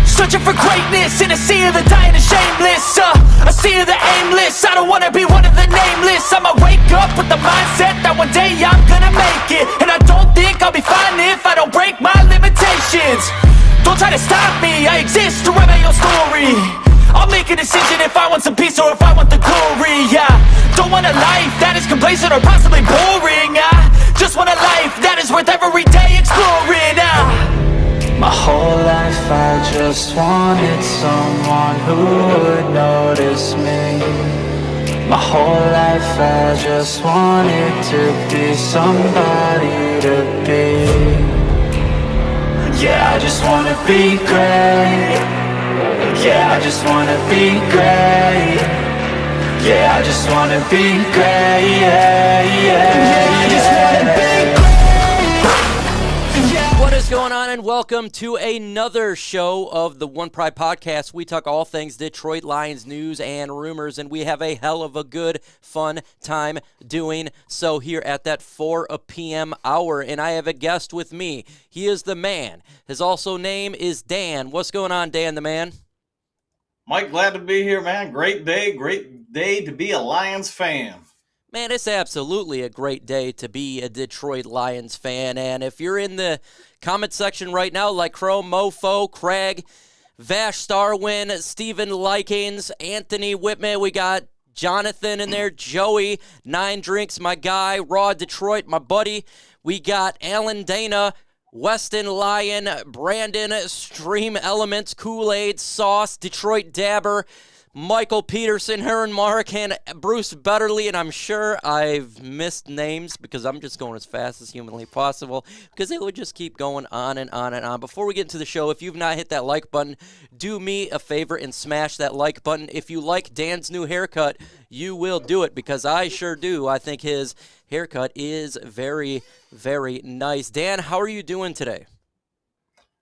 Searching for greatness in a sea of the dying and shameless, a sea of the aimless. I don't wanna be one of the nameless. I'ma wake up with the mindset that one day I'm gonna make it, and I don't think I'll be fine if I don't break my limitations. Don't try to stop me, I exist to write my own story. I'll make a decision if I want some peace or if I want the glory. Don't want a life that is complacent or possibly boring. I just want a life that is worth every day exploring. My whole life I just wanted someone who would notice me. My whole life I just wanted to be somebody to be. Yeah, I just wanna be great. Yeah, I just wanna be great. Yeah, I just wanna be great. Yeah, I just wanna be great. What is going on, and welcome to another show of the One Pride Podcast. We talk all things Detroit Lions news and rumors, and we have a hell of a good, fun time doing so here at that 4 p.m. hour. And I have a guest with me. He is the man. His also name is Dan. What's going on, Dan the man? Mike, glad to be here, man. Great day to be a Lions fan. Man, it's absolutely a great day to be a Detroit Lions fan. And if you're in the comment section right now, like Crow, Mofo, Craig, Vash Starwin, Stephen Likings, Anthony Whitman, we got Jonathan in there, Joey, Nine Drinks, my guy, Raw Detroit, my buddy. We got Alan Dana, Weston Lyon, Brandon, Stream Elements, Kool-Aid, Sauce, Detroit Dabber, Michael Peterson, Heron Mark, and Bruce Betterly, and I'm sure I've missed names because I'm just going as fast as humanly possible because it would just keep going on and on and on. Before we get into the show, if you've not hit that like button, do me a favor and smash that like button. If you like Dan's new haircut, you will do it because I sure do. I think his haircut is very, very nice. Dan, how are you doing today?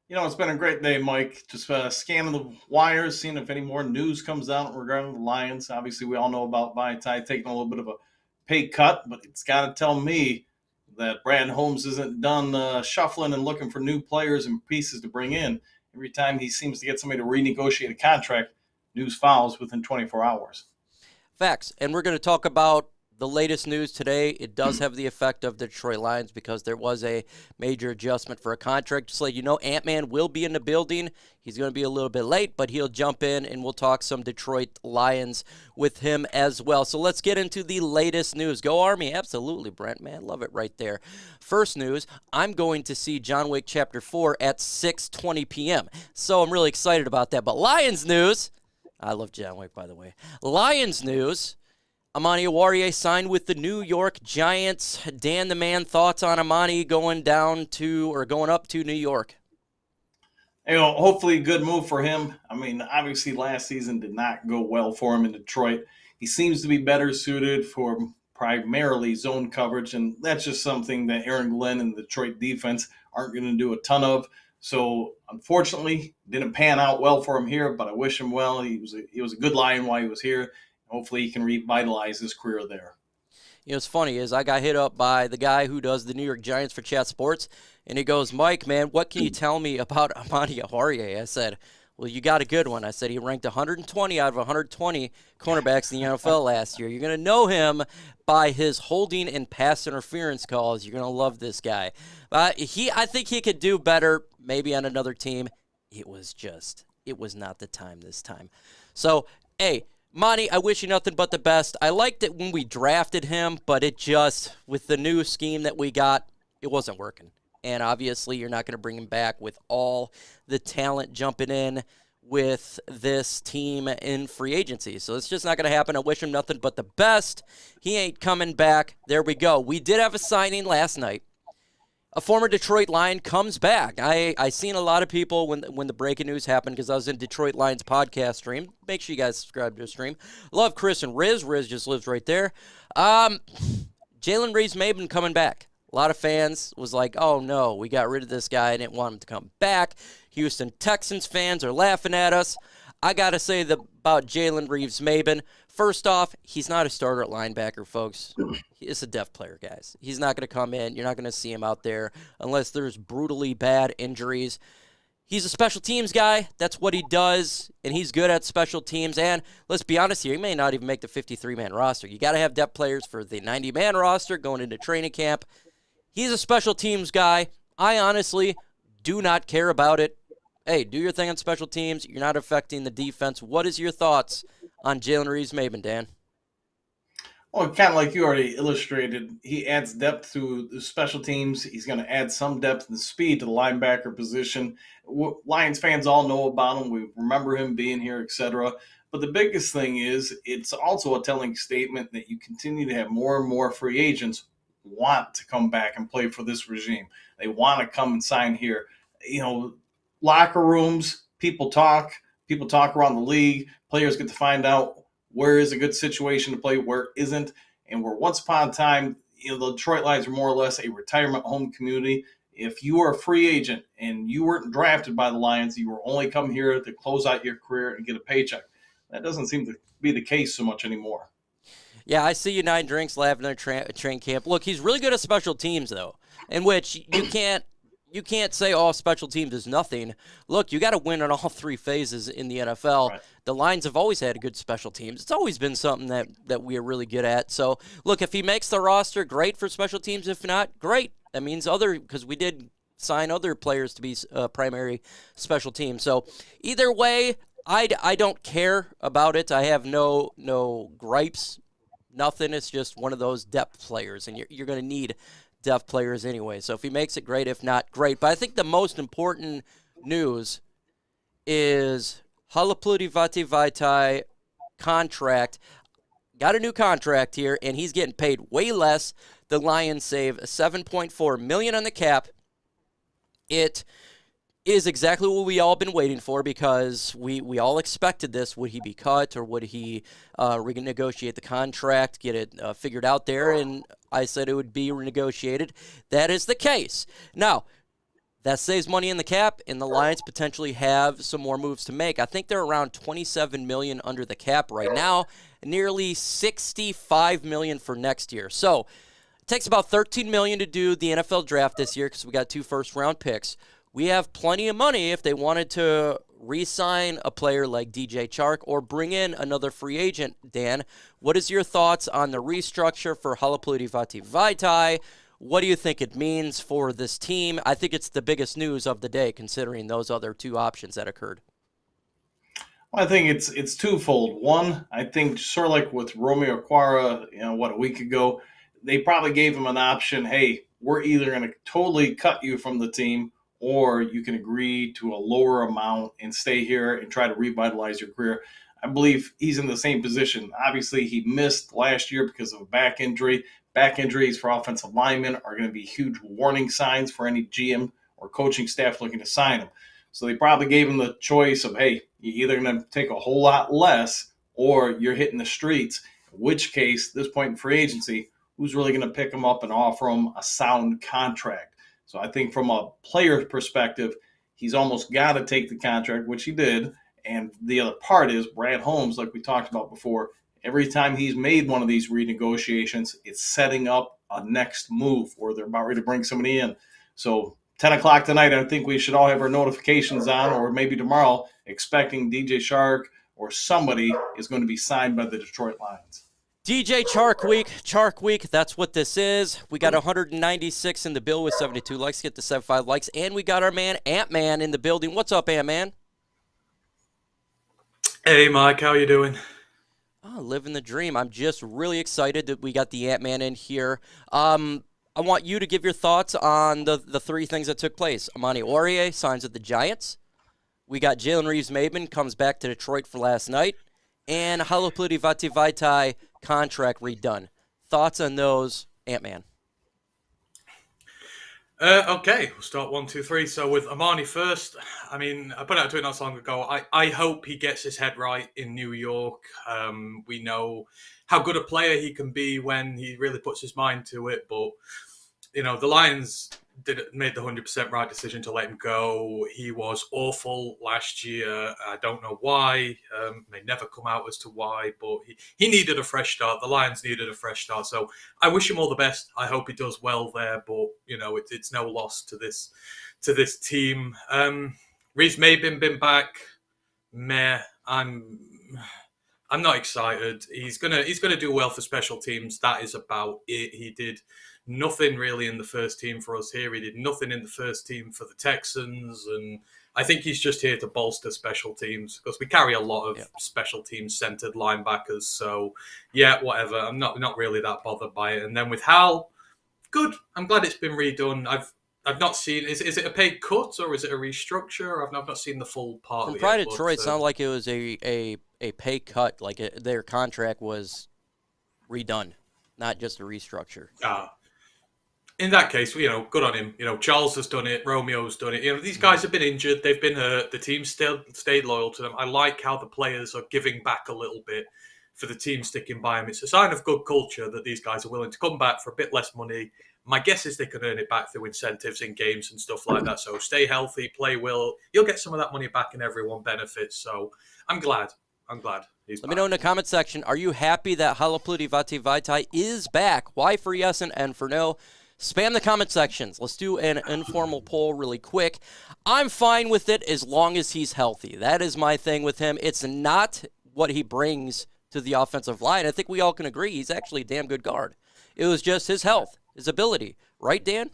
You know, it's been a great day, Mike. Just scanning the wires, seeing if any more news comes out regarding the Lions. Obviously, we all know about Vaitai taking a little bit of a pay cut, but it's got to tell me that Brad Holmes isn't done shuffling and looking for new players and pieces to bring in. Every time he seems to get somebody to renegotiate a contract, news follows within 24 hours. Facts. And we're going to talk about the latest news today. It does have the effect of the Detroit Lions because there was a major adjustment for a contract. Just like you know, Ant-Man will be in the building. He's going to be a little bit late, but he'll jump in and we'll talk some Detroit Lions with him as well. So let's get into the latest news. Go Army. Absolutely, Brent, man. Love it right there. First news, I'm going to see John Wick Chapter 4 at 6:20 p.m. So I'm really excited about that. But Lions news, I love John Wick, by the way. Lions news, Amani Awarie signed with the New York Giants. Dan the man, thoughts on Amani going up to New York? You know, hopefully a good move for him. I mean, obviously last season did not go well for him in Detroit. He seems to be better suited for primarily zone coverage, and that's just something that Aaron Glenn and the Detroit defense aren't going to do a ton of. So, unfortunately, didn't pan out well for him here, but I wish him well. He was a good Lion while he was here. Hopefully he can revitalize his career there. You know, what's funny is I got hit up by the guy who does the New York Giants for Chat Sports, and he goes, Mike, man, what can you tell me about Amani Awarie? I said, well, you got a good one. I said he ranked 120 out of 120 cornerbacks in the NFL last year. You're going to know him by his holding and pass interference calls. You're going to love this guy. I think he could do better maybe on another team. It was not the time this time. So, hey, Monty, I wish you nothing but the best. I liked it when we drafted him, but it just, with the new scheme that we got, it wasn't working. And obviously, you're not going to bring him back with all the talent jumping in with this team in free agency. So it's just not going to happen. I wish him nothing but the best. He ain't coming back. There we go. We did have a signing last night. A former Detroit Lion comes back. I seen a lot of people when the breaking news happened because I was in Detroit Lions podcast stream. Make sure you guys subscribe to the stream. Love Chris and Riz. Riz just lives right there. Jalen Reeves-Maybin coming back. A lot of fans was like, oh, no, we got rid of this guy. I didn't want him to come back. Houston Texans fans are laughing at us. I got to say about Jalen Reeves-Maybin, First off, he's not a starter at linebacker, folks. He is a depth player, guys. He's not going to come in. You're not going to see him out there unless there's brutally bad injuries. He's a special teams guy. That's what he does, and he's good at special teams. And let's be honest here, he may not even make the 53-man roster. You got to have depth players for the 90-man roster going into training camp. He's a special teams guy. I honestly do not care about it. Hey, do your thing on special teams. You're not affecting the defense. What is your thoughts on Jalen Reeves-Maybin, Dan? Well, kind of like you already illustrated, he adds depth to the special teams. He's going to add some depth and speed to the linebacker position. Lions fans all know about him. We remember him being here, etc. But the biggest thing is it's also a telling statement that you continue to have more and more free agents want to come back and play for this regime. They want to come and sign here. Locker rooms, people talk around the league. Players get to find out where is a good situation to play, where isn't. And where once upon a time, the Detroit Lions are more or less a retirement home community. If you are a free agent and you weren't drafted by the Lions, you were only come here to close out your career and get a paycheck. That doesn't seem to be the case so much anymore. Yeah, I see you 9 drinks laughing at train camp. Look, he's really good at special teams, though, in which you can't say, oh, special teams is nothing. Look, you got to win on all 3 phases in the NFL. Right. The Lions have always had good special teams. It's always been something that we are really good at. So, look, if he makes the roster, great for special teams. If not, great. That means because we did sign other players to be primary special teams. So, either way, I don't care about it. I have no gripes, nothing. It's just one of those depth players, and you're going to need depth players anyway. So if he makes it, great. If not, great. But I think the most important news is Halapoulivaati Vaitai contract. Got a new contract here, and he's getting paid way less. The Lions save $7.4 million on the cap. It is exactly what we all been waiting for because we all expected this. Would he be cut or would he renegotiate the contract, get it figured out there? And I said it would be renegotiated. That is the case. Now, that saves money in the cap, and the Lions potentially have some more moves to make. I think they're around $27 million under the cap right now, nearly $65 million for next year. So it takes about $13 million to do the NFL draft this year because we got 2 first-round picks. We have plenty of money if they wanted to re-sign a player like DJ Chark or bring in another free agent. Dan, what is your thoughts on the restructure for Halapoulivaati Vaitai? What do you think it means for this team? I think it's the biggest news of the day considering those other 2 options that occurred. Well, I think it's twofold. One, I think sort of like with Romeo Okwara, a week ago, they probably gave him an option. Hey, we're either going to totally cut you from the team or you can agree to a lower amount and stay here and try to revitalize your career. I believe he's in the same position. Obviously, he missed last year because of a back injury. Back injuries for offensive linemen are going to be huge warning signs for any GM or coaching staff looking to sign him. So they probably gave him the choice of, hey, you're either going to take a whole lot less or you're hitting the streets, in which case, this point in free agency, who's really going to pick him up and offer him a sound contract? So I think from a player's perspective, he's almost got to take the contract, which he did. And the other part is Brad Holmes, like we talked about before, every time he's made one of these renegotiations, it's setting up a next move where they're about ready to bring somebody in. So 10 o'clock tonight, I think we should all have our notifications on, or maybe tomorrow, expecting DJ Chark or somebody is going to be signed by the Detroit Lions. DJ Chark Week, that's what this is. We got 196 in the bill with 72 likes. Get the 75 likes. And we got our man, Ant-Man, in the building. What's up, Ant-Man? Hey, Mike. How you doing? Oh, living the dream. I'm just really excited that we got the Ant-Man in here. I want you to give your thoughts on the 3 things that took place. Awarie signs with the Giants. We got Jalen Reeves-Maybin comes back to Detroit for last night. And Halapoulivaati Vaitai contract redone. Thoughts on those, Ant-Man? Okay, we'll start 1, 2, 3. So with Amani first, I mean, I put out a tweet not so long ago. I hope he gets his head right in New York. We know how good a player he can be when he really puts his mind to it. But, the Lions made the 100% right decision to let him go. He was awful last year. I don't know why. May never come out as to why, but he needed a fresh start. The Lions needed a fresh start. So I wish him all the best. I hope he does well there, but it's no loss to this team. Reeves-Maybin been back. Meh. I'm not excited. He's gonna do well for special teams. That is about it. He did nothing really in the first team for us here. He did nothing in the first team for the Texans, and I think he's just here to bolster special teams because we carry a lot of special teams centered linebackers. So yeah, whatever. I'm not really that bothered by it. And then with Hal, good. I'm glad it's been redone. I've not seen. Is it a paid cut or is it a restructure? I've not seen the full part. From of it Pride yet, Detroit, but, it sounded like it was a pay cut, like their contract was redone, not just a restructure. In that case, good on him. Charles has done it. Romeo's done it. These guys have been injured. They've been hurt. The team still stayed loyal to them. I like how the players are giving back a little bit for the team sticking by them. It's a sign of good culture that these guys are willing to come back for a bit less money. My guess is they can earn it back through incentives in games and stuff like that. So stay healthy, play well. You'll get some of that money back and everyone benefits. So I'm glad. He's Let back. me know in the comment section, are you happy that Halapoulivaati Vaitai is back? Why for yes and N for no? Spam the comment sections. Let's do an informal poll really quick. I'm fine with it as long as he's healthy. That is my thing with him. It's not what he brings to the offensive line. I think we all can agree he's actually a damn good guard. It was just his health, his ability. Right, Dan?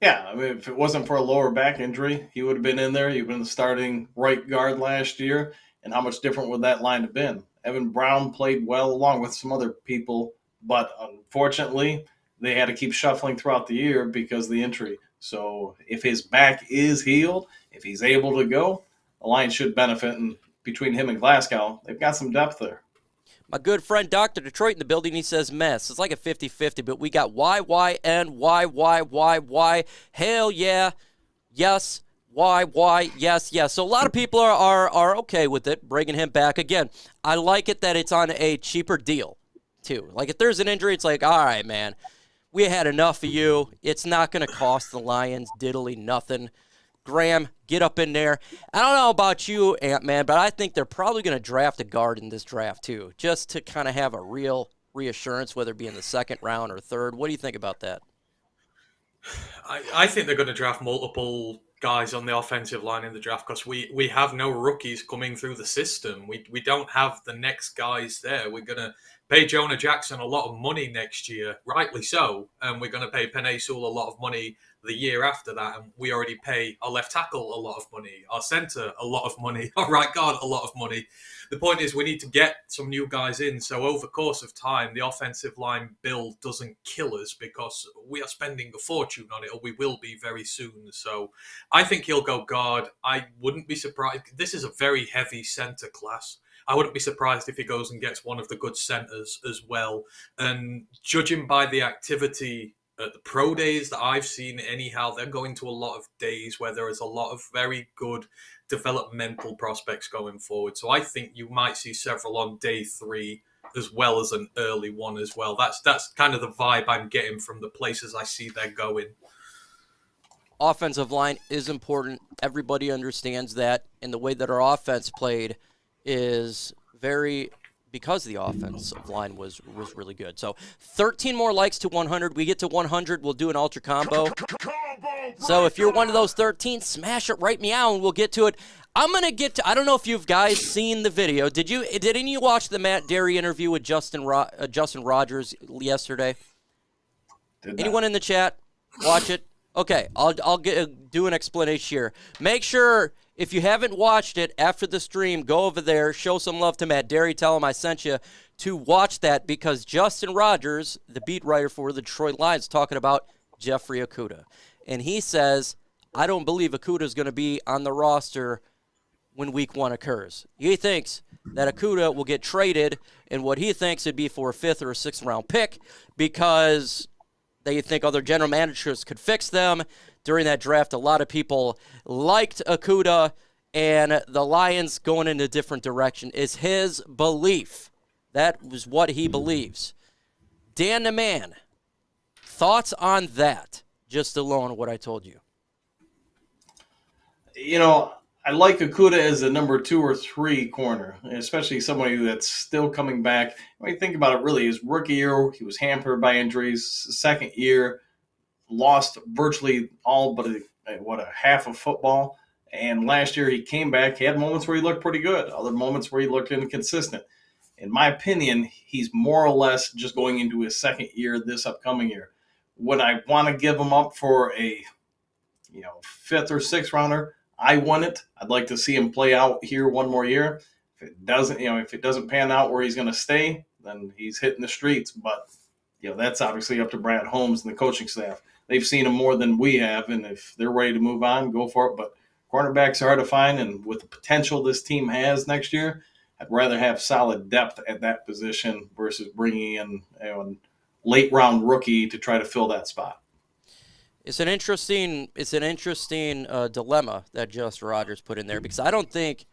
Yeah, I mean, if it wasn't for a lower back injury, he would have been in there. He'd been the starting right guard last year. And how much different would that line have been? Evan Brown played well along with some other people, but unfortunately, they had to keep shuffling throughout the year because of the injury. So if his back is healed, if he's able to go, the Lions should benefit. And between him and Glasgow, they've got some depth there. My good friend Dr. Detroit in the building, he says mess. It's like a 50-50, but we got Y. Hell yeah. Yes. Y. Yes. So a lot of people are okay with it, bringing him back. Again, I like it that it's on a cheaper deal, too. Like, if there's an injury, it's like, all right, man, we had enough of you. It's not going to cost the Lions diddly nothing. Graham, get up in there. I don't know about you, Ant-Man, but I think they're probably going to draft a guard in this draft, too, just to kind of have a real reassurance, whether it be in the second round or third. What do you think about that? I think they're going to draft multiple guys on the offensive line in the draft because we have no rookies coming through the system. We don't have the next guys there. We're going to pay Jonah Jackson a lot of money next year, rightly so, and we're going to pay Penei Sewell a lot of money the year after that, and we already pay our left tackle a lot of money, our center a lot of money, our right guard a lot of money. The point is we need to get some new guys in, so over the course of time, the offensive line build doesn't kill us because we are spending a fortune on it, or we will be very soon. So I think he'll go guard. I wouldn't be surprised. This is a very heavy center class. I wouldn't be surprised if he goes and gets one of the good centers as well. And judging by the activity at the pro days that I've seen anyhow, they're going to a lot of days where there is a lot of very good developmental prospects going forward. So I think you might see several on day 3 as well as an early one as well. That's kind of the vibe I'm getting from the places I see they're going. Offensive line is important. Everybody understands that. And the way that our offense played is very... because the offensive line was really good. So 13 more likes to 100. We get to 100, we'll do an ultra combo. So if you're one of those 13, smash it right meow and we'll get to it. I'm going to get to, I don't know if you've guys seen the video. Did any of you watch the Matt Derry interview with Justin Rogers yesterday? Anyone in the chat watch it? Okay, I'll do an explanation here. Make sure, if you haven't watched it after the stream, go over there, show some love to Matt Derry, tell him I sent you to watch that because Justin Rogers, the beat writer for the Detroit Lions, talking about Jeffrey Okudah. And he says, I don't believe Okudah is going to be on the roster when week 1 occurs. He thinks that Okudah will get traded, and what he thinks would be for a 5th or a 6th round pick because they think other general managers could fix them. During that draft, a lot of people liked Okudah, and the Lions going in a different direction is his belief. That was what he believes. Dan the Man, thoughts on that? just alone what I told you? You know, I like Okudah as a number 2 or 3 corner, especially somebody that's still coming back. When you think about it, really, his rookie year, he was hampered by injuries. Second year, lost virtually all but a half of football. And last year he came back. He had moments where he looked pretty good, other moments where he looked inconsistent. In my opinion, he's more or less just going into his second year this upcoming year. Would I want to give him up for a 5th or 6th rounder? I wouldn't. I'd like to see him play out here one more year. If it doesn't pan out where he's going to stay, then he's hitting the streets. But that's obviously up to Brad Holmes and the coaching staff. They've seen him more than we have, and if they're ready to move on, go for it. But cornerbacks are hard to find, and with the potential this team has next year, I'd rather have solid depth at that position versus bringing in a late-round rookie to try to fill that spot. It's an interesting dilemma that Justin Rogers put in there, because I don't think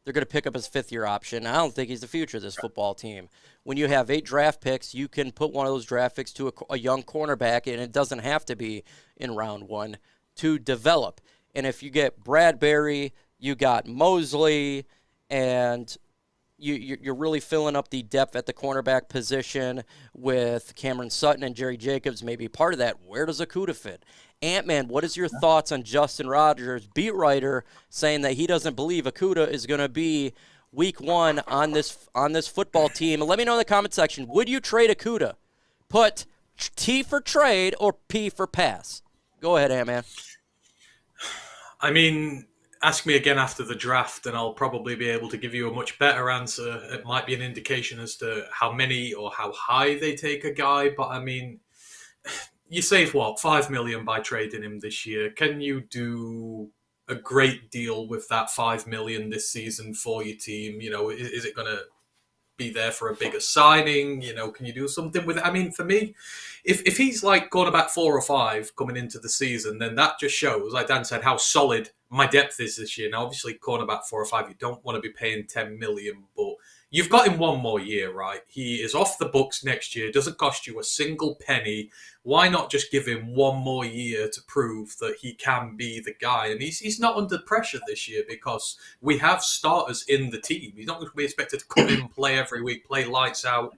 they're going to pick up his 5th-year option. I don't think he's the future of this football team. When you have 8 draft picks, you can put one of those draft picks to a young cornerback, and it doesn't have to be in round 1 to develop. And if you get Bradbury, you got Mosley, and you're really filling up the depth at the cornerback position with Cameron Sutton and Jerry Jacobs, maybe part of that. Where does Okudah fit? Ant-Man, what is your thoughts on Justin Rogers, beat writer, saying that he doesn't believe Okudah is going to be week 1 on this football team? And let me know in the comment section, would you trade Okudah? Put T for trade or P for pass. Go ahead, Ant-Man. I mean, ask me again after the draft, and I'll probably be able to give you a much better answer. It might be an indication as to how many or how high they take a guy. But I mean, you save what, $5 million by trading him this year. Can you do a great deal with that $5 million this season for your team? Is it going to be there for a bigger signing? Can you do something with it? I mean, for me, if he's like cornerback 4 or 5 coming into the season, then that just shows, like Dan said, how solid my depth is this year. Now, obviously, cornerback 4 or 5, you don't want to be paying $10 million, but you've got him one more year, right? He is off the books next year. Doesn't cost you a single penny. Why not just give him one more year to prove that he can be the guy? And he's not under pressure this year because we have starters in the team. He's not going to be expected to come in, play every week, play lights out.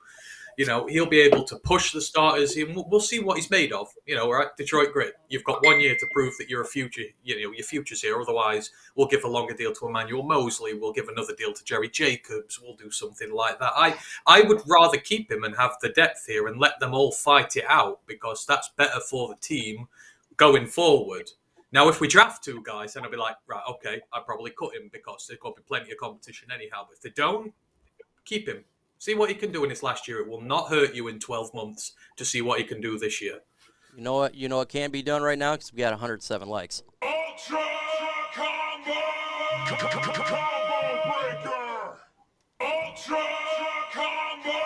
He'll be able to push the starters. We'll see what he's made of. Right? Detroit Grit. You've got 1 year to prove that you're a future. Your future's here. Otherwise, we'll give a longer deal to Emmanuel Mosley. We'll give another deal to Jerry Jacobs. We'll do something like that. I would rather keep him and have the depth here and let them all fight it out, because that's better for the team going forward. Now, if we draft 2 guys, then I'll be like, right, okay, I'd probably cut him because there's got to be plenty of competition anyhow. But if they don't, keep him. See what he can do in his last year. It will not hurt you in 12 months to see what he can do this year. You know what? What can be done right now? Because we got 107 likes. Ultra Combo! Combo Breaker! Ultra Combo!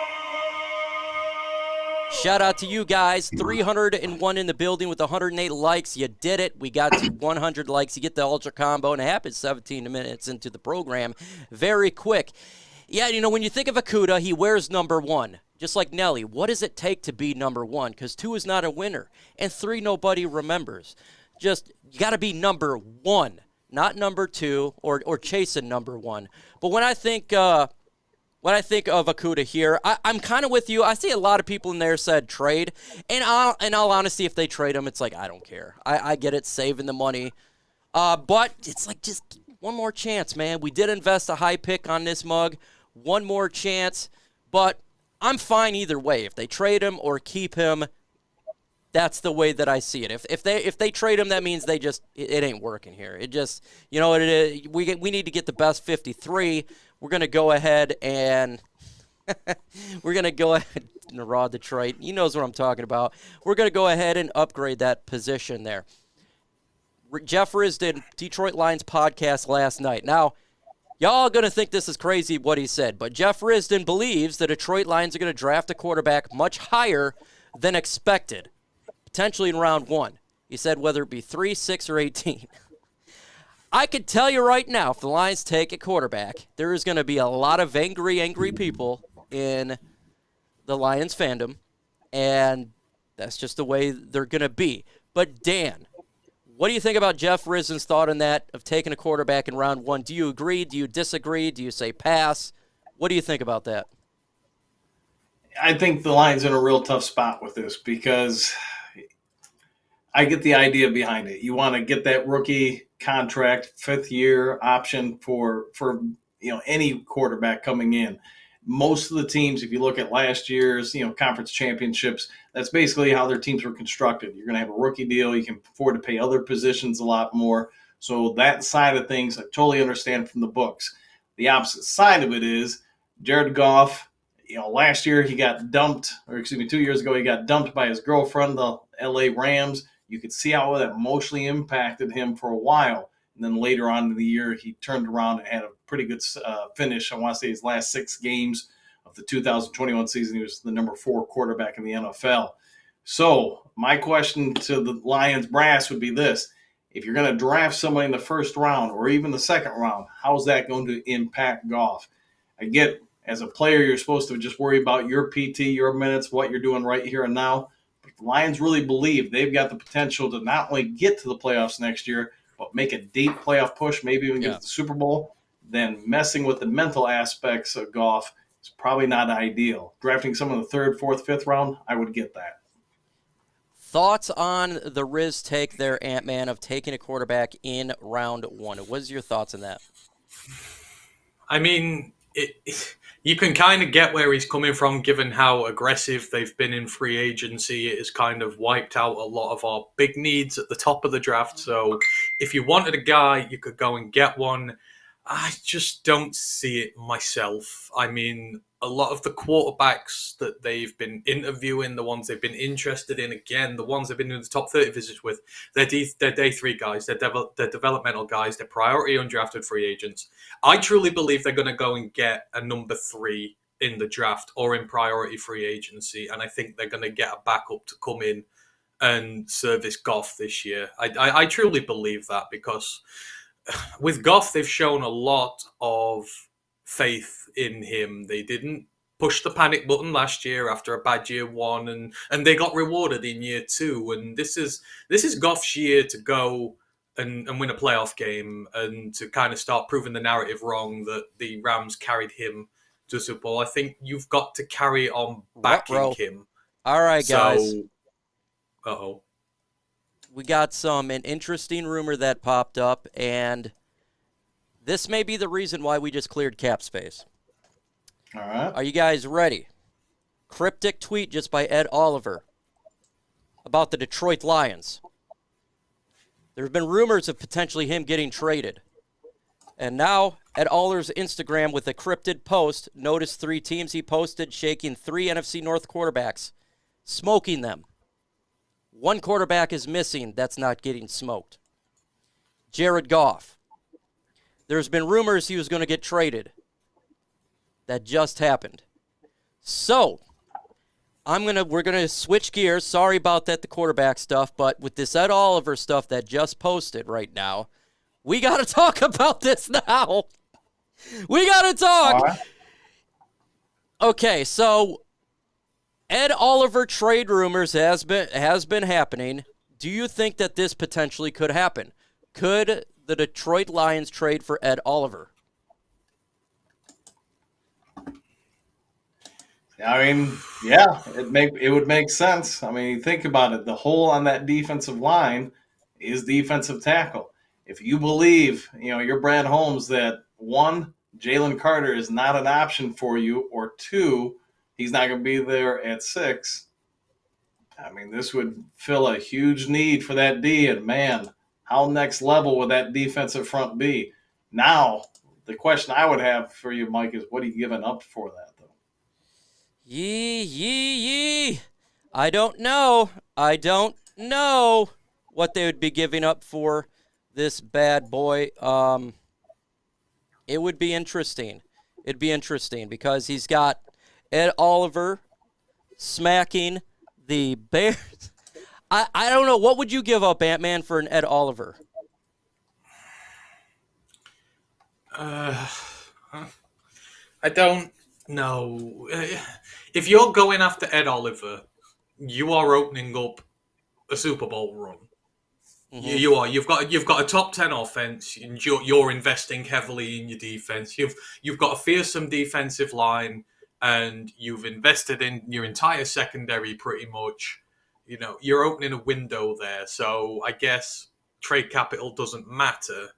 Shout out to you guys. 301 in the building with 108 likes. You did it. We got to 100 likes. You get the Ultra Combo, and it happens 17 minutes into the program. Very quick. Yeah, when you think of Okudah, he wears number 1. Just like Nelly, what does it take to be number 1? Because 2 is not a winner, and 3 nobody remembers. You got to be number 1, not number 2 or chasing number 1. But when I think of Okudah here, I'm kind of with you. I see a lot of people in there said trade, and in all honesty, if they trade him, it's like I don't care. I get it, saving the money, but it's like just one more chance, man. We did invest a high pick on this mug. One more chance, but I'm fine either way. If they trade him or keep him, that's the way that I see it. If they trade him, that means it ain't working here. It just, what it is. We need to get the best 53. We're gonna go ahead and Raw Detroit. He knows what I'm talking about. We're gonna go ahead and upgrade that position there. Jeff Risdon, Detroit Lions podcast last night. Now, y'all are going to think this is crazy what he said, but Jeff Risdon believes the Detroit Lions are going to draft a quarterback much higher than expected, potentially in round 1. He said whether it be 3, 6, or 18. I could tell you right now, if the Lions take a quarterback, there is going to be a lot of angry people in the Lions fandom, and that's just the way they're going to be. But Dan, what do you think about Jeff Rissen's thought on that, of taking a quarterback in round 1? Do you agree? Do you disagree? Do you say pass? What do you think about that? I think the Lions are in a real tough spot with this because I get the idea behind it. You want to get that rookie contract, 5th-year option for any quarterback coming in. Most of the teams, if you look at last year's conference championships, that's basically how their teams were constructed. You're going to have a rookie deal. You can afford to pay other positions a lot more. So that side of things, I totally understand from the books. The opposite side of it is Jared Goff. Last year he got dumped, 2 years ago he got dumped by his girlfriend, the LA Rams. You could see how that emotionally impacted him for a while. And then later on in the year, he turned around and had a pretty good finish. I want to say his last 6 games of the 2021 season, he was the number 4 quarterback in the NFL. So my question to the Lions brass would be this. If you're going to draft somebody in the 1st round or even the 2nd round, how's that going to impact Goff? I get, as a player, you're supposed to just worry about your PT, your minutes, what you're doing right here and now. But the Lions really believe they've got the potential to not only get to the playoffs next year, but make a deep playoff push, maybe even get to the Super Bowl. Then messing with the mental aspects of Goff is probably not ideal. Drafting someone in the 3rd, 4th, 5th round, I would get that. Thoughts on the Riz take there, Ant-Man, of taking a quarterback in round 1? What's your thoughts on that? I mean, you can kind of get where he's coming from, given how aggressive they've been in free agency. It has kind of wiped out a lot of our big needs at the top of the draft. So if you wanted a guy, you could go and get one. I just don't see it myself. I mean, a lot of the quarterbacks that they've been interviewing, the ones they've been interested in, again, the ones they've been doing the top 30 visits with, they're day 3 guys, they're developmental guys, they're priority undrafted free agents. I truly believe they're going to go and get a number 3 in the draft or in priority free agency, and I think they're going to get a backup to come in and service Goff this year. I truly believe that, because with Goff, they've shown a lot of faith in him. They didn't push the panic button last year after a bad year 1, and they got rewarded in year 2. And this is Goff's year to go and win a playoff game and to kind of start proving the narrative wrong that the Rams carried him to Super Bowl. I think you've got to carry on backing him. All right, guys. Uh-oh. We got an interesting rumor that popped up, and this may be the reason why we just cleared cap space. All right. Are you guys ready? Cryptic tweet just by Ed Oliver about the Detroit Lions. There have been rumors of potentially him getting traded. And now, Ed Oliver's Instagram with a cryptid post. Notice 3 teams he posted shaking 3 NFC North quarterbacks, smoking them. 1 quarterback is missing that's not getting smoked. Jared Goff. There's been rumors he was going to get traded. That just happened. So, we're gonna switch gears. Sorry about that, the quarterback stuff, but with this Ed Oliver stuff that just posted right now, we gotta talk about this now. We gotta talk. Right. Okay, so Ed Oliver trade rumors has been happening. Do you think that this potentially could happen? Could the Detroit Lions trade for Ed Oliver? I mean, yeah, it would make sense. I mean, think about it. The hole on that defensive line is defensive tackle. If you believe, you're Brad Holmes, that 1, Jalen Carter is not an option for you, or 2, he's not going to be there at 6. I mean, this would fill a huge need for that D, and man, how next level would that defensive front be? Now, the question I would have for you, Mike, is what are you giving up for that, though? Yee. I don't know what they would be giving up for this bad boy. It would be interesting. It'd be interesting because he's got Ed Oliver smacking the Bears. I don't know. What would you give up, Ant-Man, for an Ed Oliver? I don't know. If you're going after Ed Oliver, you are opening up a Super Bowl run. You are. You've got a top 10 offense, and you're investing heavily in your defense. You've got a fearsome defensive line, and you've invested in your entire secondary pretty much. You know, you're opening a window there. So I guess trade capital doesn't matter.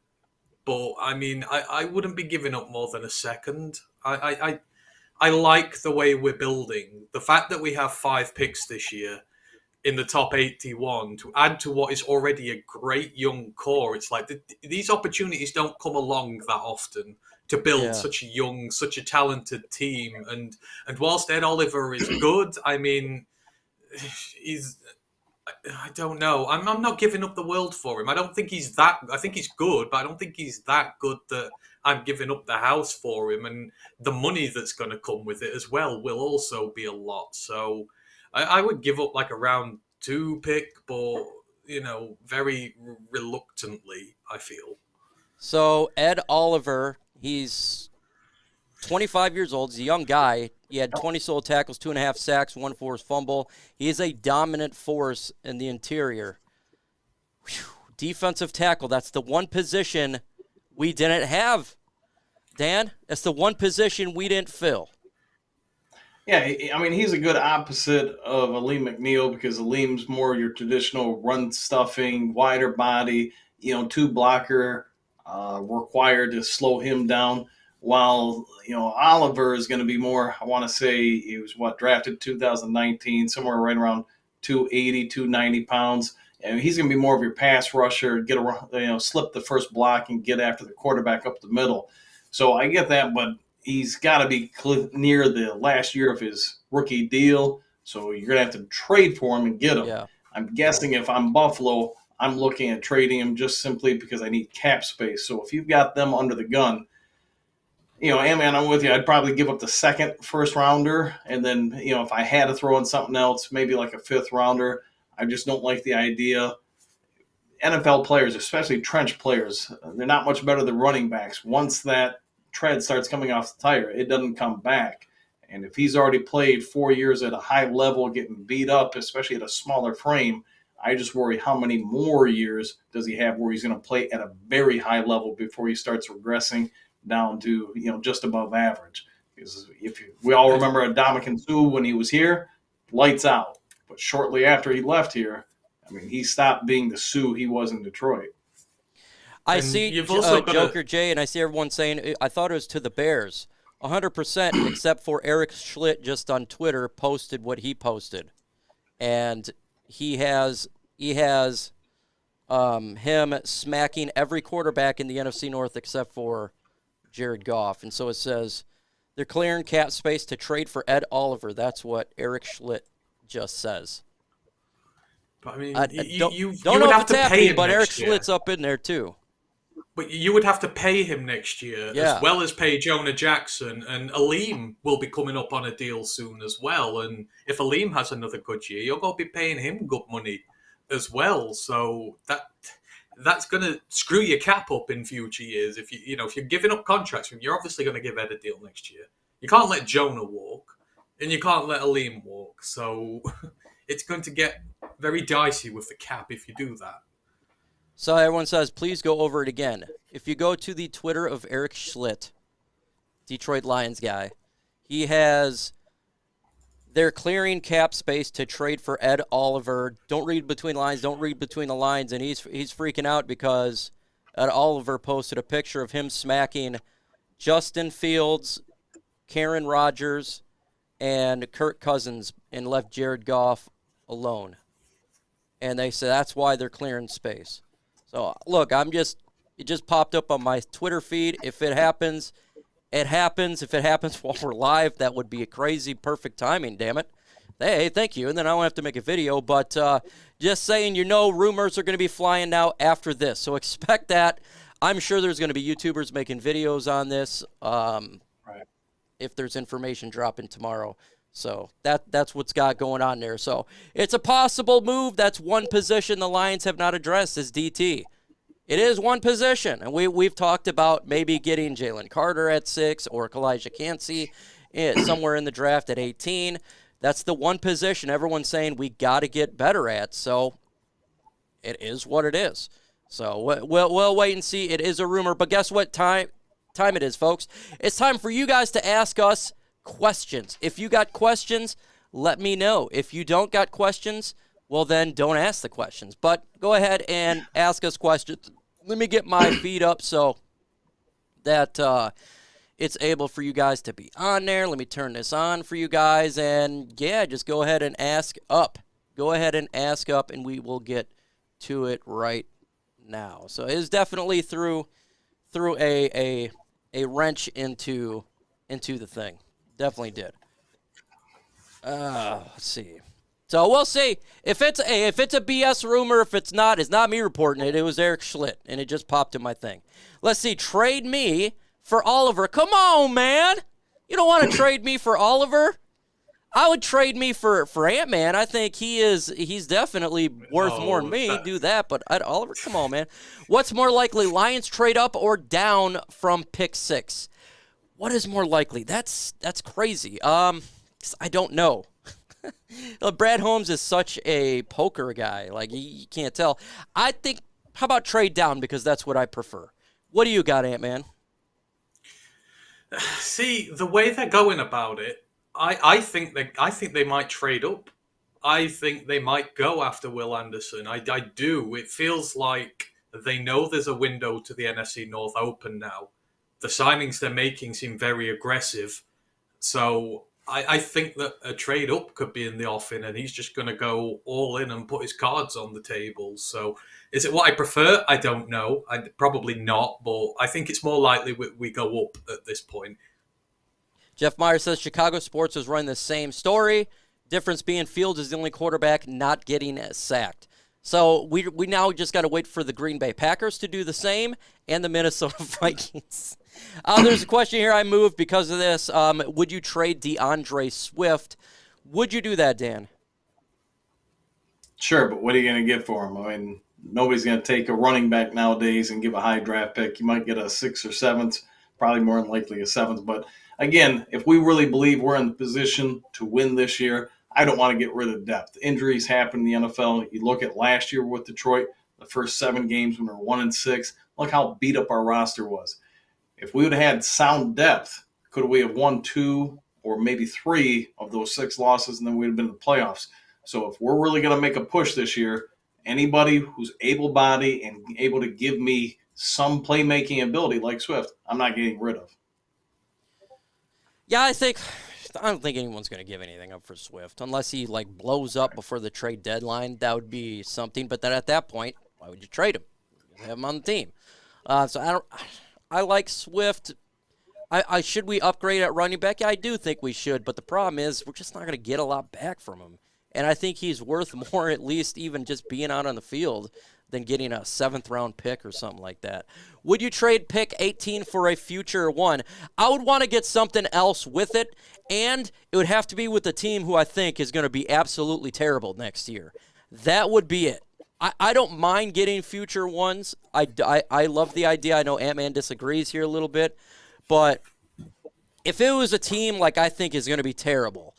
But I mean, I wouldn't be giving up more than a second. I like the way we're building. The fact that we have 5 picks this year in the top 81 to add to what is already a great young core. It's like these opportunities don't come along that often to build such a young, such a talented team. And whilst Ed Oliver is good, I mean, I don't know. I'm not giving up the world for him. I don't think he's that. I think he's good, but I don't think he's that good that I'm giving up the house for him. And the money that's going to come with it as well will also be a lot. So I would give up like a round 2 pick, but, you know, very reluctantly, I feel. So Ed Oliver, he's 25 years old. He's a young guy. He had 20 solo tackles, 2.5 sacks, 1 forced fumble. He is a dominant force in the interior. Whew. Defensive tackle, that's the one position we didn't have. Dan, that's the one position we didn't fill. Yeah, I mean, he's a good opposite of Aleem McNeil because Aleem's more your traditional run stuffing, wider body, 2-blocker, required to slow him down. While, Oliver is going to be more, I want to say he was drafted 2019, somewhere right around 280, 290 pounds. And he's going to be more of your pass rusher, get around, slip the first block and get after the quarterback up the middle. So I get that, but he's got to be near the last year of his rookie deal, so you're going to have to trade for him and get him. Yeah. I'm guessing if I'm Buffalo, I'm looking at trading him just simply because I need cap space. So if you've got them under the gun, man, I'm with you. I'd probably give up the second first-rounder, and then, if I had to throw in something else, maybe like a 5th-rounder. I just don't like the idea. NFL players, especially trench players, they're not much better than running backs. Once that tread starts coming off the tire, it doesn't come back. And if he's already played 4 years at a high level, getting beat up, especially at a smaller frame, I just worry how many more years does he have where he's going to play at a very high level before he starts regressing down to, just above average. Because we all remember Ndamukong Suh when he was here, lights out. But shortly after he left here, I mean, he stopped being the Suh he was in Detroit. I see Joker Jay, and I see everyone saying, I thought it was to the Bears. 100%, except for Eric Schlitt just on Twitter posted what he posted. And he has him smacking every quarterback in the NFC North except for Jared Goff. And so it says, they're clearing cap space to trade for Ed Oliver. That's what Eric Schlitt just says. But I mean, you would have to pay him, but Eric Schlitt's up in there too. But you would have to pay him next year, as well as pay Jonah Jackson, and Aleem will be coming up on a deal soon as well. And if Aleem has another good year, you're going to be paying him good money as well. So that's going to screw your cap up in future years. If you're giving up contracts, you're obviously going to give Ed a deal next year. You can't let Jonah walk, and you can't let Aleem walk. So it's going to get very dicey with the cap if you do that. So everyone says, please go over it again. If you go to the Twitter of Eric Schlitt, Detroit Lions guy, they're clearing cap space to trade for Ed Oliver. Don't read between lines, don't read between the lines. And he's freaking out because Ed Oliver posted a picture of him smacking Justin Fields, Karen Rodgers, and Kirk Cousins and left Jared Goff alone. And they say that's why they're clearing space. So, look, it just popped up on my Twitter feed. If it happens, it happens. If it happens while we're live, that would be a crazy perfect timing, damn it. Hey, thank you. And then I won't have to make a video. But just saying, rumors are going to be flying now after this. So expect that. I'm sure there's going to be YouTubers making videos on this if there's information dropping tomorrow. So that's what's got going on there. So it's a possible move. That's one position the Lions have not addressed is DT. It is one position. And we've talked about maybe getting Jalen Carter at 6 or Elijah Cansey somewhere in the draft at 18. That's the one position everyone's saying we got to get better at. So it is what it is. So we'll wait and see. It is a rumor, but guess what time it is, folks? It's time for you guys to ask us questions. If you got questions, let me know. If you don't got questions, well, then don't ask the questions. But go ahead and ask us questions. Let me get my feed up so that it's able for you guys to be on there. Let me turn this on for you guys. And, yeah, just go ahead and ask up. Go ahead and ask up, and we will get to it right now. So it is definitely threw a wrench into the thing. Definitely did. Let's see. So we'll see if it's a BS rumor. If it's not me reporting it. It was Eric Schlitt, and it just popped in my thing. Let's see. Trade me for Oliver. Come on, man. You don't want to trade me for Oliver? I would trade me for Ant-Man. I think he's definitely worth more than me. Do that, but Oliver, come on, man. What's more likely, Lions trade up or down from pick 6? What is more likely? That's crazy. I don't know. Brad Holmes is such a poker guy. Like, you can't tell. I think, how about trade down, because that's what I prefer. What do you got, Ant-Man? See, the way they're going about it, I think they might trade up. I think they might go after Will Anderson. I do. It feels like they know there's a window to the NFC North open now. The signings they're making seem very aggressive. So I think that a trade up could be in the offing, and he's just going to go all in and put his cards on the table. So is it what I prefer? I don't know. Probably not, but I think it's more likely we go up at this point. Jeff Meyer says Chicago Sports is running the same story. Difference being Fields is the only quarterback not getting sacked. So we now just got to wait for the Green Bay Packers to do the same and the Minnesota Vikings. There's a question here I moved because of this. Would you trade DeAndre Swift? Would you do that, Dan? Sure, but what are you going to get for him? I mean, nobody's going to take a running back nowadays and give a high draft pick. You might get a 6th or 7th, probably more than likely a 7th. But again, if we really believe we're in the position to win this year, I don't want to get rid of depth. Injuries happen in the NFL. You look at last year with Detroit, the first 7 games when we were 1-6. Look how beat up our roster was. If we would have had sound depth, could we have won 2 or maybe 3 of those 6 losses, and then we'd have been in the playoffs. So if we're really going to make a push this year, anybody who's able-bodied and able to give me some playmaking ability like Swift, I'm not getting rid of. Yeah, I don't think anyone's going to give anything up for Swift unless he blows up before the trade deadline. That would be something. But then at that point, why would you trade him? You have him on the team. So I like Swift. Should we upgrade at running back? Yeah, I do think we should. But the problem is we're just not going to get a lot back from him. And I think he's worth more, at least even just being out on the field, than getting a 7th-round pick or something like that. Would you trade pick 18 for a future 1? I would want to get something else with it, and it would have to be with a team who I think is going to be absolutely terrible next year. That would be it. I don't mind getting future 1s. I love the idea. I know Ant-Man disagrees here a little bit, but if it was a team like I think is going to be terrible,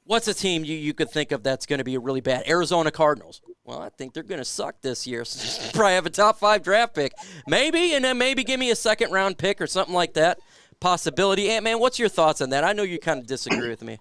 what's a team you could think of that's going to be really bad? Arizona Cardinals. Well, I think they're going to suck this year, so probably have a top 5 draft pick. Maybe, and then maybe give me a 2nd-round pick or something like that. Possibility. Ant-Man, what's your thoughts on that? I know you kind of disagree with me.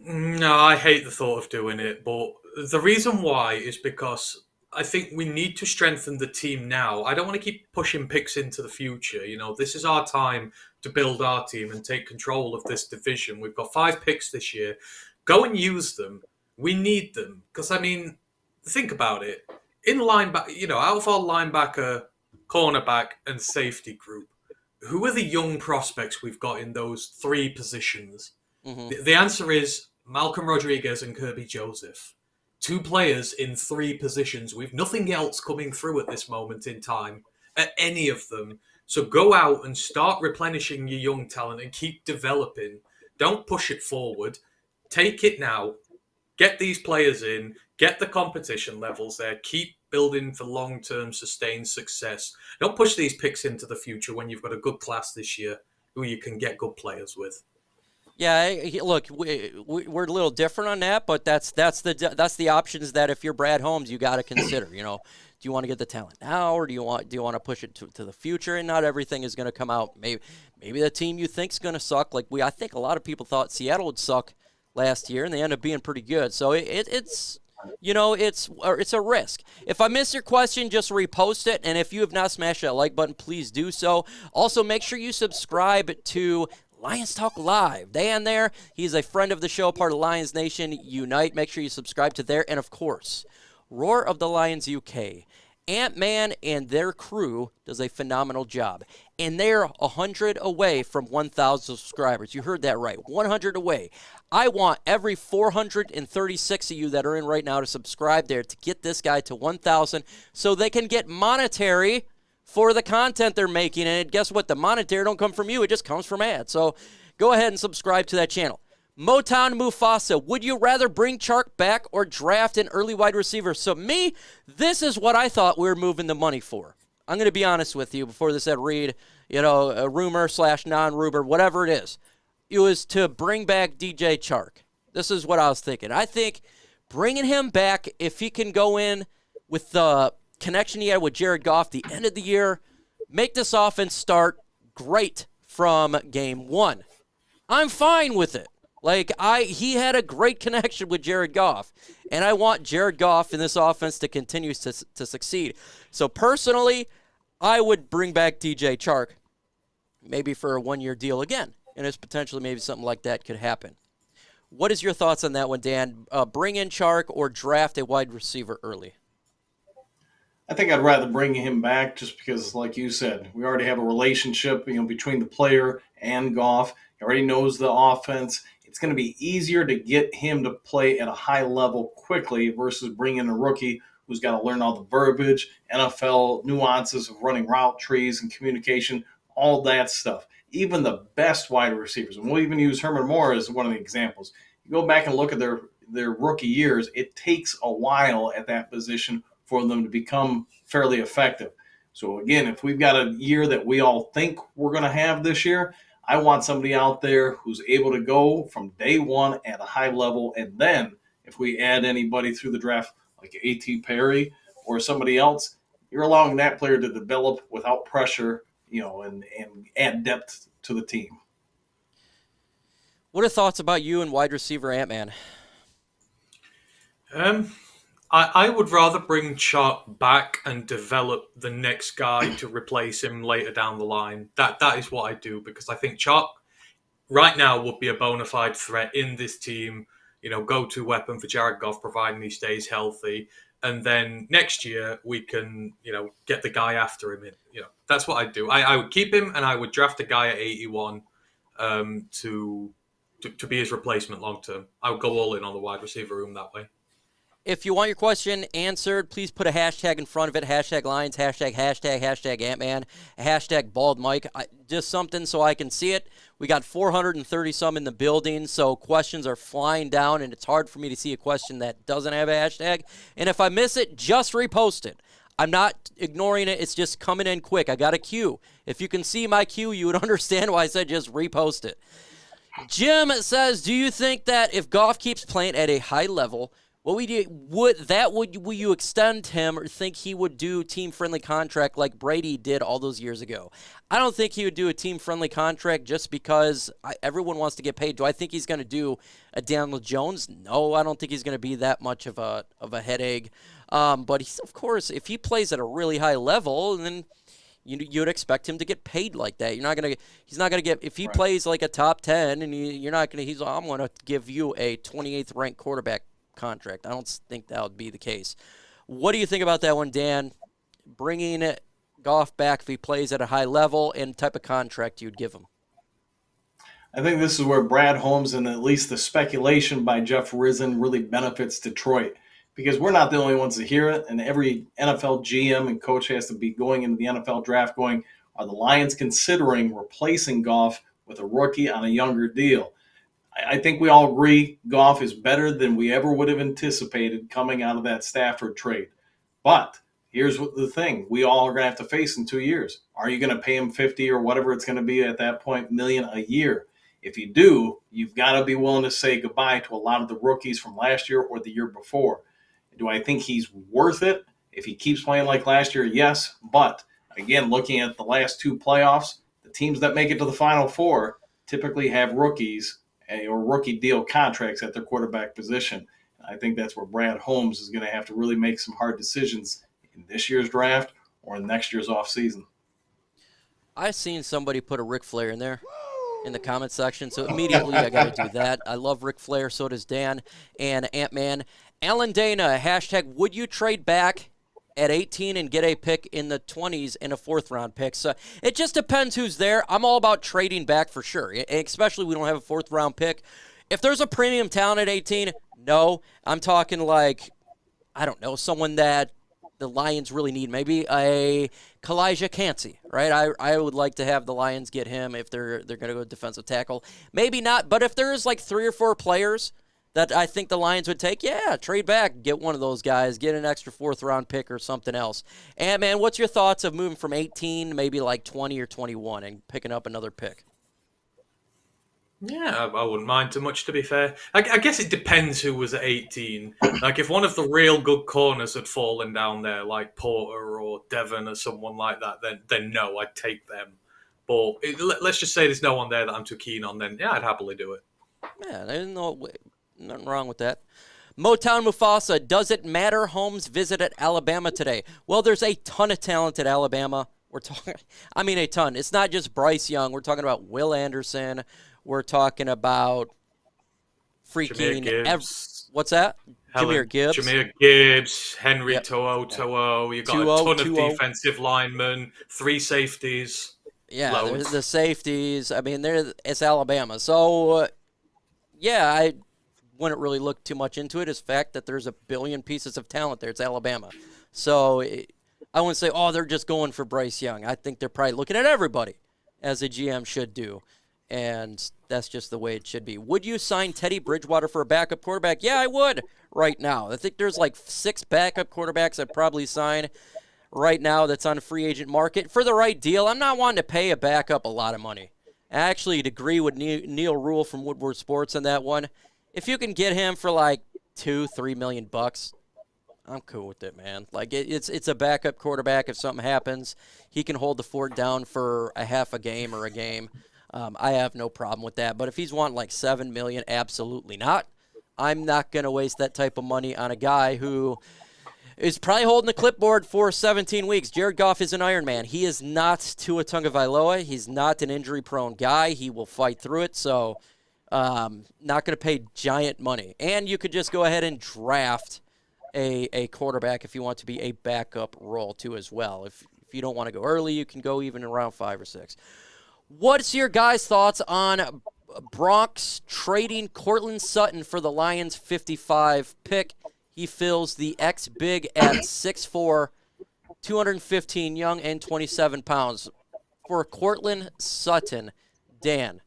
No, I hate the thought of doing it, but the reason why is because I think we need to strengthen the team now. I don't want to keep pushing picks into the future. You know, this is our time to build our team and take control of this division. We've got 5 picks this year. Go and use them. We need them. Because, I mean, think about it. In linebacker, out of our linebacker, cornerback, and safety group, who are the young prospects we've got in those 3 positions? Mm-hmm. The answer is Malcolm Rodriguez and Kirby Joseph. 2 players in 3 positions. We've nothing else coming through at this moment in time at any of them. So go out and start replenishing your young talent and keep developing. Don't push it forward. Take it now. Get these players in. Get the competition levels there. Keep building for long-term sustained success. Don't push these picks into the future when you've got a good class this year who you can get good players with. Yeah, look, we're a little different on that, but that's the options that if you're Brad Holmes, you got to consider. You know, do you want to get the talent now, or do you want to push it to the future? And not everything is going to come out. Maybe the team you think is going to suck. Like I think a lot of people thought Seattle would suck last year, and they end up being pretty good. So it's a risk. If I miss your question, just repost it. And if you have not smashed that like button, please do so. Also, make sure you subscribe to Lions Talk Live. Dan there, he's a friend of the show, part of Lions Nation Unite. Make sure you subscribe to there. And, of course, Roar of the Lions UK. Ant-Man and their crew does a phenomenal job. And they're 100 away from 1,000 subscribers. You heard that right, 100 away. I want every 436 of you that are in right now to subscribe there to get this guy to 1,000 so they can get monetary for the content they're making. And guess what? The monetary don't come from you. It just comes from ads. So go ahead and subscribe to that channel. Motown Mufasa, would you rather bring Chark back or draft an early wide receiver? So me, this is what I thought we were moving the money for. I'm going to be honest with you before this had read, a rumor / non-rumor, whatever it is. It was to bring back DJ Chark. This is what I was thinking. I think bringing him back, if he can go in with the connection he had with Jared Goff the end of the year, make this offense start great from game one. I'm fine with it. He had a great connection with Jared Goff, and I want Jared Goff in this offense to continue to succeed. So personally, I would bring back DJ Chark, maybe for a one-year deal again, and there's potentially maybe something like that could happen. What is your thoughts on that one, Dan? Bring in Chark or draft a wide receiver early? I think I'd rather bring him back just because, like you said, we already have a relationship, between the player and Goff. He already knows the offense. It's going to be easier to get him to play at a high level quickly versus bringing in a rookie who's got to learn all the verbiage, NFL nuances of running route trees and communication, all that stuff. Even the best wide receivers, and we'll even use Herman Moore as one of the examples. You go back and look at their rookie years, it takes a while at that position for them to become fairly effective. So again, if we've got a year that we all think we're going to have this year, I want somebody out there who's able to go from day one at a high level. And then if we add anybody through the draft like A.T. Perry or somebody else, you're allowing that player to develop without pressure, and add depth to the team. What are thoughts about you and wide receiver Ant-Man? I would rather bring Chark back and develop the next guy to replace him later down the line. That is what I do, because I think Chark right now would be a bona fide threat in this team, go-to weapon for Jared Goff, providing he stays healthy. And then next year we can, get the guy after him. That's what I'd do. I would keep him, and I would draft a guy at 81 to be his replacement long term. I would go all in on the wide receiver room that way. If you want your question answered, please put a hashtag in front of it. Hashtag Lions, hashtag Ant-Man, hashtag Bald Mike. Just something so I can see it. We got 430 some in the building, so questions are flying down, and it's hard for me to see a question that doesn't have a hashtag. And if I miss it, just repost it. I'm not ignoring it. It's just coming in quick. I got a queue. If you can see my queue, you would understand why I said just repost it. Jim says, do you think that if Goff keeps playing at a high level, will you extend him or think he would do team-friendly contract like Brady did all those years ago? I don't think he would do a team-friendly contract just because everyone wants to get paid. Do I think he's going to do a Daniel Jones? No, I don't think he's going to be that much of a headache. But of course, if he plays at a really high level, then you'd expect him to get paid like that. He's not going to get, if he plays like a top 10, and I'm going to give you a 28th ranked quarterback contract. I don't think that would be the case. What do you think about that one, Dan? Bringing Goff back if he plays at a high level, and type of contract you'd give him? I think this is where Brad Holmes and at least the speculation by Jeff Rizin really benefits Detroit, because we're not the only ones to hear it, and every NFL GM and coach has to be going into the NFL draft going, are the Lions considering replacing Goff with a rookie on a younger deal? I think we all agree Goff is better than we ever would have anticipated coming out of that Stafford trade. But here's the thing we all are going to have to face in 2 years. Are you going to pay him $50 or whatever it's going to be at that point million a year? If you do, you've got to be willing to say goodbye to a lot of the rookies from last year or the year before. Do I think he's worth it? If he keeps playing like last year, yes. But again, looking at the last 2 playoffs, the teams that make it to the Final Four typically have rookies or rookie deal contracts at their quarterback position. I think that's where Brad Holmes is going to have to really make some hard decisions in this year's draft or in next year's offseason. I seen somebody put a Ric Flair in there in the comment section, so immediately I got to do that. I love Ric Flair, so does Dan and Ant-Man. Alan Dana, hashtag, would you trade back at 18 and get a pick in the 20s and a 4th-round pick? So it just depends who's there. I'm all about trading back for sure, especially we don't have a 4th-round pick. If there's a premium talent at 18, no. I'm talking like, I don't know, someone that the Lions really need. Maybe a Kalijah Cansey, right? I would like to have the Lions get him if they're going to go defensive tackle. Maybe not, but if there's like 3 or 4 players that I think the Lions would take, yeah, trade back, get one of those guys, get an extra 4th-round pick or something else. And, man, what's your thoughts of moving from 18 maybe like 20 or 21 and picking up another pick? Yeah, I wouldn't mind too much, to be fair. I guess it depends who was at 18. Like, if one of the real good corners had fallen down there, like Porter or Devon or someone like that, then no, I'd take them. But let's just say there's no one there that I'm too keen on, then yeah, I'd happily do it. Yeah, there's nothing wrong with that. Motown Mufasa, does it matter Holmes visited Alabama today? Well, there's a ton of talent at Alabama. We're talking, I mean, a ton. It's not just Bryce Young. We're talking about Will Anderson. We're talking about freaking what's that? Jahmyr Gibbs. Jahmyr Gibbs, Henry To'o. You've got a ton of defensive linemen, 3 safeties. Yeah, the safeties. I mean, it's Alabama. So, yeah, I wouldn't really look too much into it. Is the fact that there's a billion pieces of talent there. It's Alabama. So I wouldn't say, oh, they're just going for Bryce Young. I think they're probably looking at everybody, as a GM should do. And that's just the way it should be. Would you sign Teddy Bridgewater for a backup quarterback? Yeah, I would right now. I think there's like 6 backup quarterbacks I'd probably sign right now that's on the free agent market for the right deal. I'm not wanting to pay a backup a lot of money. I actually agree with Neil Rule from Woodward Sports on that one. If you can get him for like $2-3 million, I'm cool with it, man. Like it's a backup quarterback. If something happens, he can hold the fort down for a half a game or a game. I have no problem with that. But if he's wanting like $7 million, absolutely not. I'm not going to waste that type of money on a guy who is probably holding the clipboard for 17 weeks. Jared Goff is an Iron Man. He is not Tua Tagovailoa. He's not an injury-prone guy. He will fight through it. So not going to pay giant money. And you could just go ahead and draft a quarterback if you want to be a backup role too as well. If you don't want to go early, you can go even around 5 or 6. What's your guys' thoughts on Bronx trading Courtland Sutton for the Lions' 55 pick? He fills the X-Big at 6'4", 215 young, and 27 pounds. For Courtland Sutton, Dan.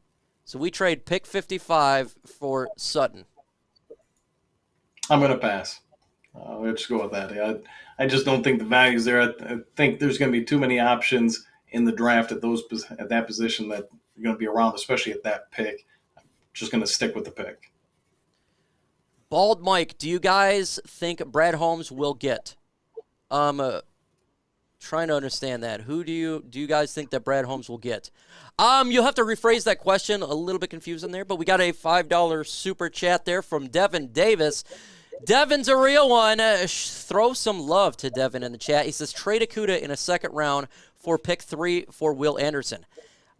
So we trade pick 55 for Sutton. I'm going to pass. Let's just go with that. I just don't think the value's there. I think there's going to be too many options in the draft at that position that are going to be around, especially at that pick. I'm just going to stick with the pick. Bald Mike, do you guys think Brad Holmes will get? Trying to understand that. Who do you guys think that Brad Holmes will get? You'll have to rephrase that question. A little bit confusing there, but we got a $5 super chat there from Devin Davis. Devin's a real one. Throw some love to Devin in the chat. He says, trade Okudah in a second round for pick 3 for Will Anderson.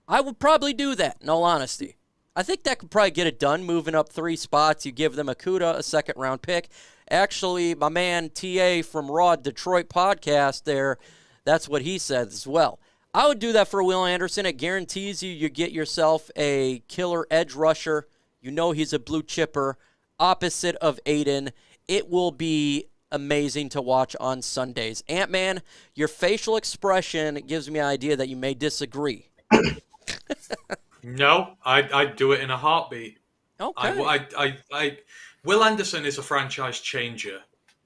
I would probably do that, in all honesty. I think that could probably get it done, moving up 3 spots. You give them Okudah, a second-round pick. Actually, my man TA from Raw Detroit podcast there, that's what he said as well. I would do that for Will Anderson. It guarantees you get yourself a killer edge rusher. You know he's a blue chipper, opposite of Aiden. It will be amazing to watch on Sundays. Ant-Man, your facial expression gives me an idea that you may disagree. No, I'd do it in a heartbeat. Okay. Will Anderson is a franchise changer,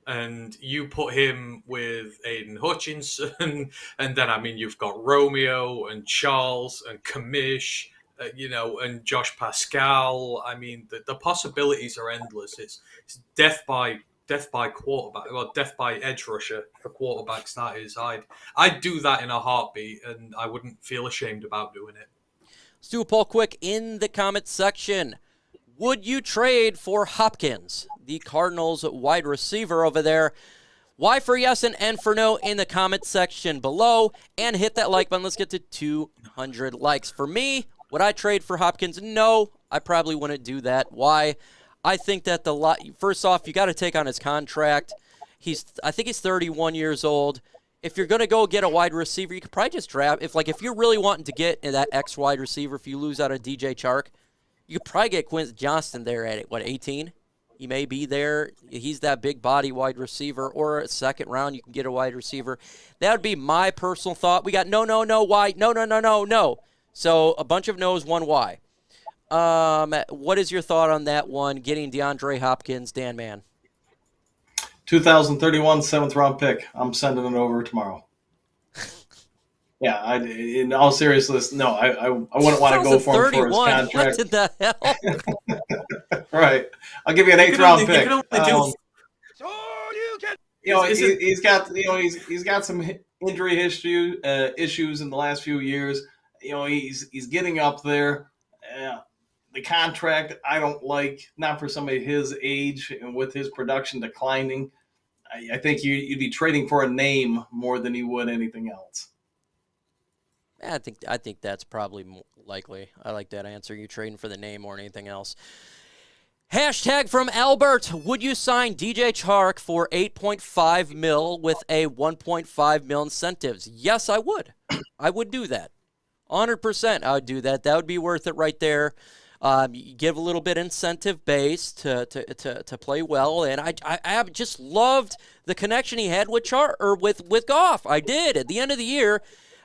and you put him with Aiden Hutchinson, and then, I mean, you've got Romeo and Charles and Kamish and Josh Pascal. I mean, the possibilities are endless. It's death by quarterback, well, death by edge rusher for quarterbacks. That is, I'd do that in a heartbeat, and I wouldn't feel ashamed about doing it. Let's do a poll quick in the comment section. Would you trade for Hopkins, the Cardinals wide receiver over there? Y for yes and N for no in the comment section below. And hit that like button. Let's get to 200 likes. For me, would I trade for Hopkins? No, I probably wouldn't do that. Why? I think that first off, you got to take on his contract. I think he's 31 years old. If you're going to go get a wide receiver, you could probably just draft. If you're really wanting to get that X wide receiver, if you lose out on DJ Chark, you could probably get Quincy Johnston there at, 18? He may be there. He's that big body wide receiver. Or a second round, you can get a wide receiver. That would be my personal thought. We got no, why? No. So a bunch of no's, one why. What is your thought on that one, getting DeAndre Hopkins, Dan Man? 2031 7th-round pick. I'm sending it over tomorrow. Yeah, in all seriousness, no, I wouldn't want to go for him for his contract. What in the hell? Right. I'll give you an 8th-round pick. He's got some injury issues in the last few years. He's getting up there. The contract I don't like, not for somebody his age and with his production declining. I think you'd be trading for a name more than you would anything else. I think that's probably more likely. I like that answer. You trading for the name more than anything else. Hashtag from Albert. Would you sign DJ Chark for $8.5 million with a $1.5 million incentives? Yes, I would. I would do that. 100% I would do that. That would be worth it right there. You give a little bit incentive base to play well, and I just loved the connection he had with with Goff. I did at the end of the year.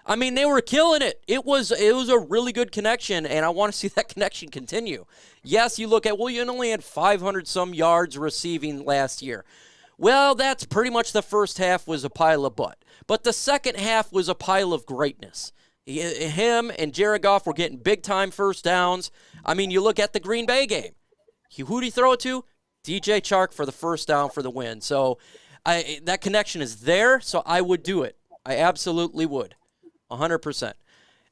I mean, they were killing it. It was a really good connection, and I want to see that connection continue. Yes, you look at, you only had 500 some yards receiving last year. Well, that's pretty much the first half was a pile of butt, but the second half was a pile of greatness. Him and Jared Goff were getting big-time first downs. I mean, you look at the Green Bay game. Who did he throw it to? DJ Chark for the first down for the win. So that connection is there, so I would do it. I absolutely would. 100%.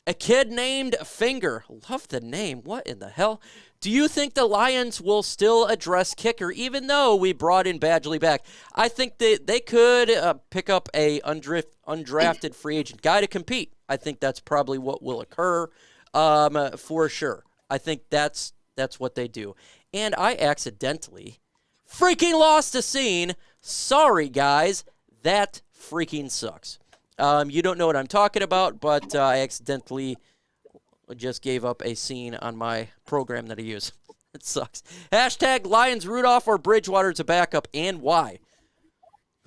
A kid named Finger. Love the name. What in the hell? Do you think the Lions will still address kicker, even though we brought in Badgley back? I think that they could pick up a undrafted free agent guy to compete. I think that's probably what will occur for sure. I think that's what they do. And I accidentally freaking lost a scene. Sorry, guys. That freaking sucks. You don't know what I'm talking about, but I accidentally just gave up a scene on my program that I use. It sucks. Hashtag Lions Rudolph or Bridgewater to backup, and why?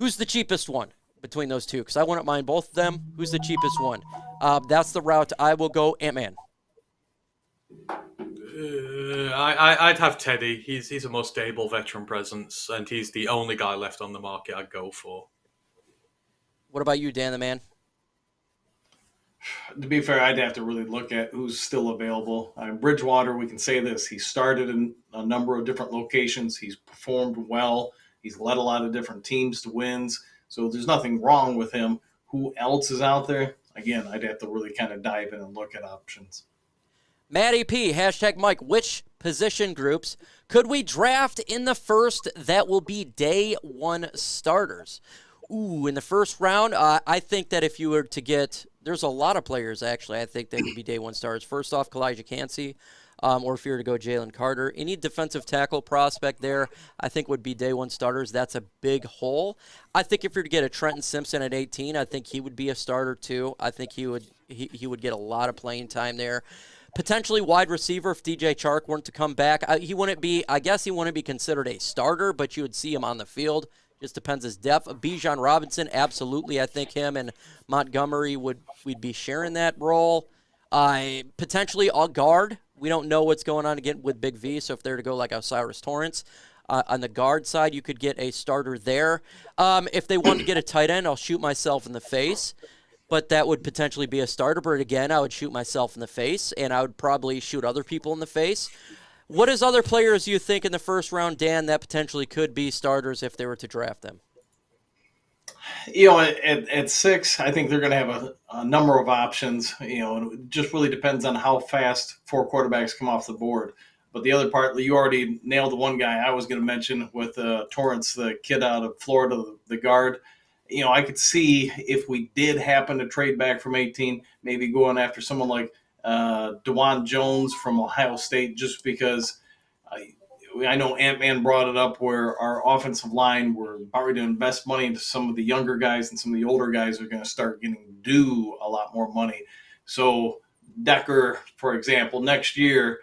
Who's the cheapest one between those two? Because I wouldn't mind both of them. Who's the cheapest one? That's the route I will go. Ant-Man. I'd have Teddy. He's a more stable veteran presence, and he's the only guy left on the market I'd go for. What about you, Dan the Man? To be fair, I'd have to really look at who's still available. Bridgewater, we can say this. He started in a number of different locations. He's performed well. He's led a lot of different teams to wins. So there's nothing wrong with him. Who else is out there? Again, I'd have to really kind of dive in and look at options. Matty P, hashtag Mike, which position groups could we draft in the first that will be day one starters? Ooh, in the first round, I think that if you were to get, there's a lot of players, actually, I think they would be day one starters. First off, Kalijah Cansey, or if you were to go Jalen Carter. Any defensive tackle prospect there, I think would be day one starters. That's a big hole. I think if you were to get a Trenton Simpson at 18, I think he would be a starter too. I think he would get a lot of playing time there. Potentially wide receiver if DJ Chark weren't to come back. I guess he wouldn't be considered a starter, but you would see him on the field. Just depends his depth. Bijan Robinson, absolutely. I think him and Montgomery we'd be sharing that role. Potentially a guard. We don't know what's going on again with Big V, so if they're to go like Osiris Torrance, on the guard side, you could get a starter there. If they want to get a tight end, I'll shoot myself in the face. but that would potentially be a starter. But again, I would shoot myself in the face, and I would probably shoot other people in the face. What is other players you think in the first round, Dan, that potentially could be starters if they were to draft them? At 6, I think they're going to have a number of options. And it just really depends on how fast 4 quarterbacks come off the board. But the other part, you already nailed the one guy I was going to mention with Torrance, the kid out of Florida, the guard. I could see if we did happen to trade back from 18, maybe going after someone like DeJuan Jones from Ohio State, just because I know Ant-Man brought it up where our offensive line, we're about ready to invest money into some of the younger guys, and some of the older guys are going to start getting due a lot more money. So Decker, for example, next year,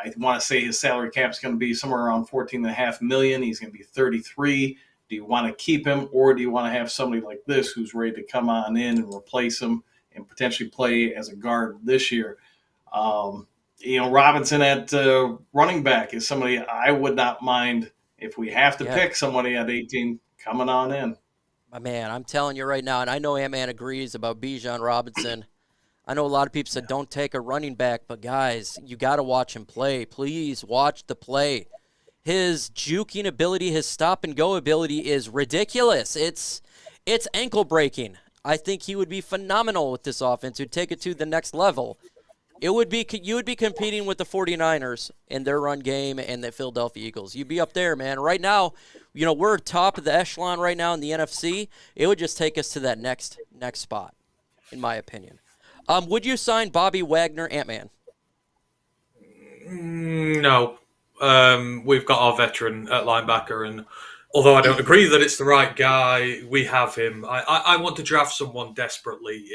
I want to say his salary cap is going to be somewhere around $14.5 million. He's going to be 33. Do you want to keep him, or do you want to have somebody like this who's ready to come on in and replace him and potentially play as a guard this year? Robinson at running back is somebody I would not mind if we have to pick somebody at 18 coming on in. My man, I'm telling you right now, and I know Ant-Man agrees about Bijan Robinson. I know a lot of people said don't take a running back, but guys, you got to watch him play. Please watch the play. His juking ability, his stop-and-go ability is ridiculous. It's ankle breaking. I think he would be phenomenal with this offense. He'd take it to the next level. You would be competing with the 49ers in their run game and the Philadelphia Eagles. You'd be up there, man. Right now, we're top of the echelon right now in the NFC. It would just take us to that next spot, in my opinion. Would you sign Bobby Wagner, Ant-Man? No. We've got our veteran at linebacker, and although I don't agree that it's the right guy, we have him. I want to draft someone desperately.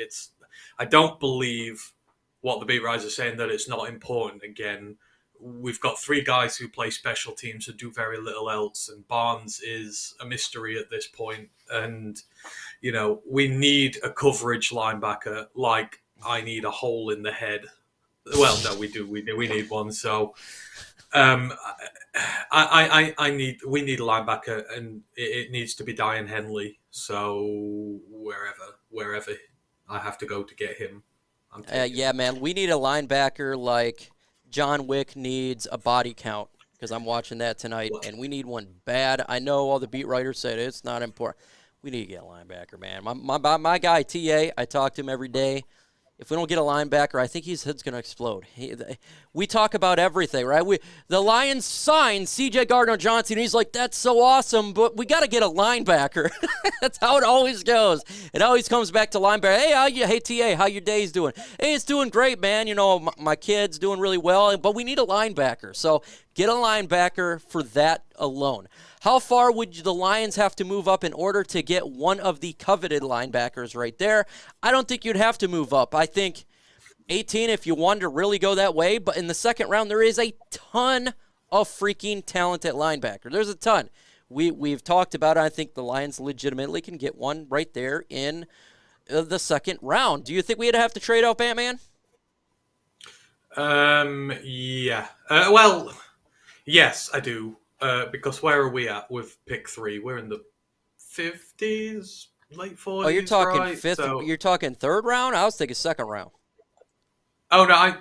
I don't believe what the beat writers are saying, that it's not important. Again, we've got 3 guys who play special teams and do very little else, and Barnes is a mystery at this point. And, we need a coverage linebacker like I need a hole in the head. Well, no, we do. We need one. So we need a linebacker, and it needs to be Diane Henley. So wherever I have to go to get him. Yeah, man, we need a linebacker like John Wick needs a body count, because I'm watching that tonight, and we need one bad. I know all the beat writers said it's not important. We need to get a linebacker, man. My guy, TA, I talk to him every day. If we don't get a linebacker, I think his head's going to explode. We talk about everything, right? The Lions signed C.J. Gardner-Johnson, and he's like, that's so awesome, but we got to get a linebacker. That's how it always goes. It always comes back to linebacker. Hey, TA, how your day's doing? Hey, it's doing great, man. My kid's doing really well, but we need a linebacker. So get a linebacker for that alone. How far would the Lions have to move up in order to get one of the coveted linebackers right there? I don't think you'd have to move up. I think 18 if you wanted to really go that way. But in the second round, there is a ton of freaking talent at linebacker. There's a ton. We've talked about it. I think the Lions legitimately can get one right there in the second round. Do you think we'd have to trade up, Ant-Man? Yeah. Well, yes, I do. Because where are we at with pick 3? We're in the 50s, late 40s. Oh, you're talking right? fifth. So, you're talking third round. I was thinking second round. Oh no,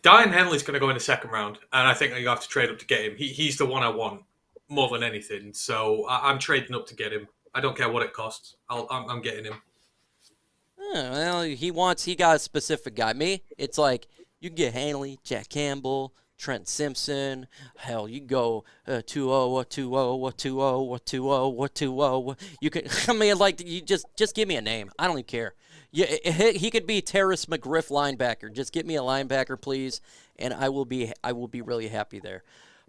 Diane Henley's going to go in the second round, and I think you have to trade up to get him. He's the one I want more than anything. So I'm trading up to get him. I don't care what it costs. I'm getting him. Well, he got a specific guy. Me, it's like you can get Hanley, Jack Campbell, Trent Simpson. Hell, you go 2-0, 2-0, 2-0, 2-0, 2-0. You can. I mean, like you just give me a name. I don't even care. Yeah, he could be Terrace McGriff linebacker. Just get me a linebacker, please, and I will be really happy there.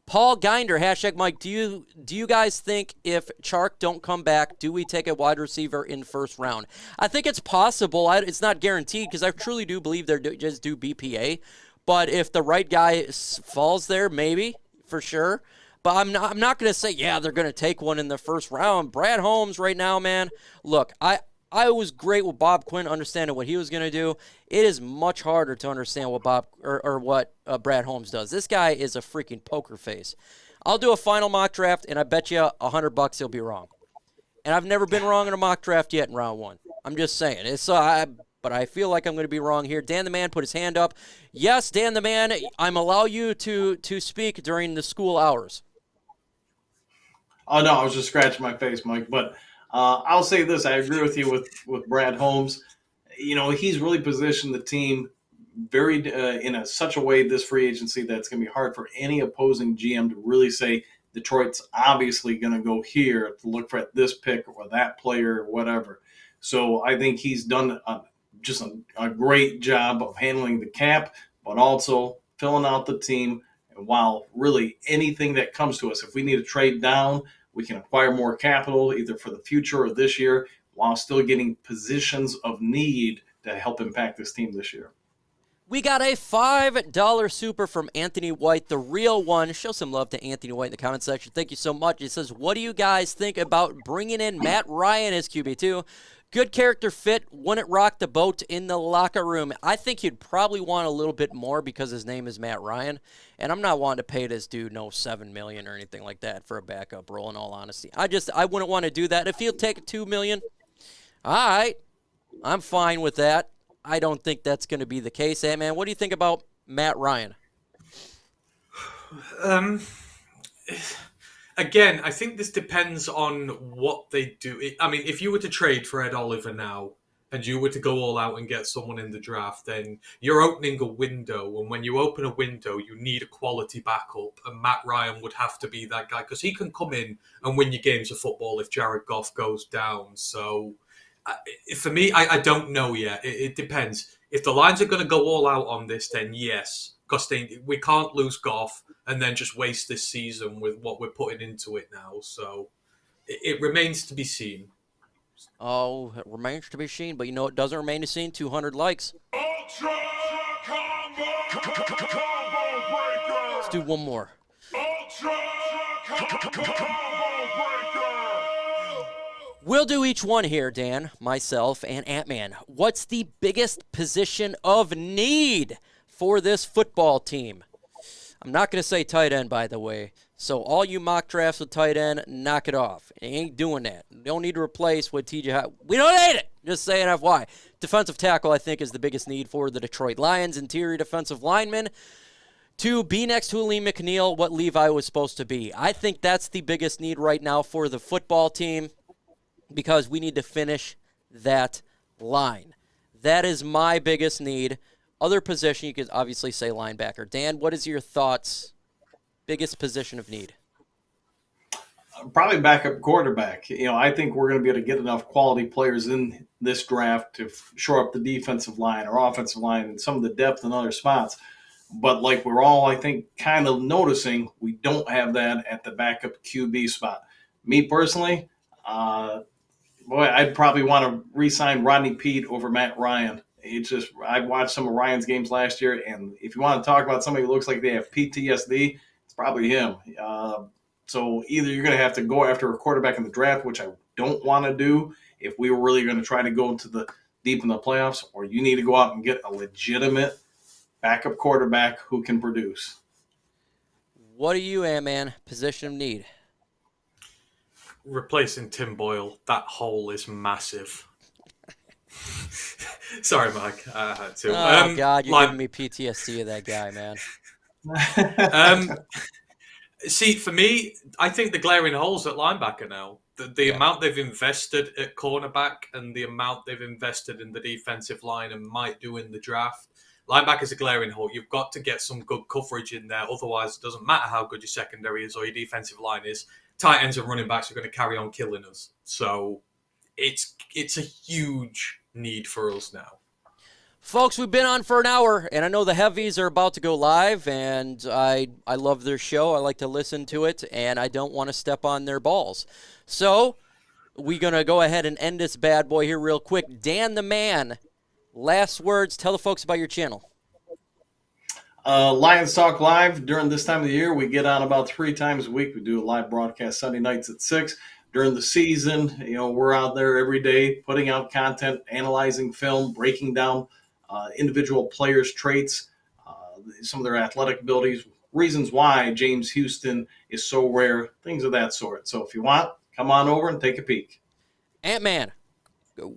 Paul Ginder, #Mike. Do you guys think if Chark don't come back, do we take a wide receiver in first round? I think it's possible. It's not guaranteed because I truly do believe they're just do BPA. But if the right guy falls there, maybe, for sure. But I'm not going to say, yeah, they're going to take one in the first round. Brad Holmes right now, man. Look, I was great with Bob Quinn understanding what he was going to do. It is much harder to understand what what Brad Holmes does. This guy is a freaking poker face. I'll do a final mock draft, and I bet you $100 he'll be wrong. And I've never been wrong in a mock draft yet in round 1. I'm just saying. But I feel like I'm going to be wrong here. Dan the Man put his hand up. Yes, Dan the Man, I'm allow you to speak during the school hours. Oh no, I was just scratching my face, Mike. But I'll say this: I agree with you with Brad Holmes. He's really positioned the team very in such a way this free agency that's going to be hard for any opposing GM to really say Detroit's obviously going to go here to look for this pick or that player or whatever. So I think he's done just a great job of handling the cap, but also filling out the team. And while really anything that comes to us, if we need to trade down, we can acquire more capital either for the future or this year while still getting positions of need to help impact this team this year. We got a $5 super from Anthony White, the real one. Show some love to Anthony White in the comment section. Thank you so much. It says, what do you guys think about bringing in Matt Ryan as QB2? Good character fit. Wouldn't rock the boat in the locker room. I think you'd probably want a little bit more because his name is Matt Ryan. And I'm not wanting to pay this dude no $7 million or anything like that for a backup role, in all honesty. I wouldn't want to do that. If he'll take $2 million, all right, I'm fine with that. I don't think that's going to be the case. Hey, man, what do you think about Matt Ryan? Again, I think this depends on what they do. I mean, if you were to trade for Ed Oliver now and you were to go all out and get someone in the draft, then you're opening a window. And when you open a window, you need a quality backup. And Matt Ryan would have to be that guy because he can come in and win your games of football if Jared Goff goes down. So for me, I don't know yet. It depends. If the Lions are going to go all out on this, then yes. Because we can't lose Goff and then just waste this season with what we're putting into it now. So it remains to be seen. Oh, it remains to be seen. But you know it doesn't remain to be seen? 200 likes. Ultra combo breaker. Let's do one more. Ultra combo breaker. We'll do each one here, Dan, myself, and Ant-Man. What's the biggest position of need for this football team? I'm not going to say tight end, by the way. So all you mock drafts with tight end, knock it off. You ain't doing that. You don't need to replace with TJ. We don't need it. Just saying FY. Defensive tackle, I think, is the biggest need for the Detroit Lions. Interior defensive lineman to be next to Lee McNeil, what Levi was supposed to be. I think that's the biggest need right now for the football team because we need to finish that line. That is my biggest need. Other position, you could obviously say linebacker. Dan, what is your thoughts? Biggest position of need? Probably backup quarterback. I think we're going to be able to get enough quality players in this draft to shore up the defensive line or offensive line and some of the depth in other spots. But like we're all, I think, kind of noticing, we don't have that at the backup QB spot. Me personally, I'd probably want to re-sign Rodney Peete over Matt Ryan. It's just, I watched some of Ryan's games last year, and if you want to talk about somebody who looks like they have PTSD, it's probably him. So either you're going to have to go after a quarterback in the draft, which I don't want to do if we were really going to try to go into the deep in the playoffs, or you need to go out and get a legitimate backup quarterback who can produce. What do you, man? Position of need? Replacing Tim Boyle. That hole is massive. Sorry, Mike. I had to. Oh, God, you're giving me PTSD of that guy, man. See, for me, I think the glaring holes at linebacker now. The amount they've invested at cornerback and the amount they've invested in the defensive line and might do in the draft. Linebacker is a glaring hole. You've got to get some good coverage in there. Otherwise, it doesn't matter how good your secondary is or your defensive line is. Tight ends and running backs are going to carry on killing us. So it's a huge need for us now. Folks, we've been on for an hour, and I know the heavies are about to go live, and I love their show. I like to listen to it, and I don't want to step on their balls. So we're going to go ahead and end this bad boy here real quick. Dan the Man, last words. Tell the folks about your channel. Lions Talk Live. During this time of the year, we get on about 3 times a week. We do a live broadcast Sunday nights at 6. During the season, we're out there every day putting out content, analyzing film, breaking down individual players' traits, some of their athletic abilities, reasons why James Houston is so rare, things of that sort. So if you want, come on over and take a peek. Ant-Man, go.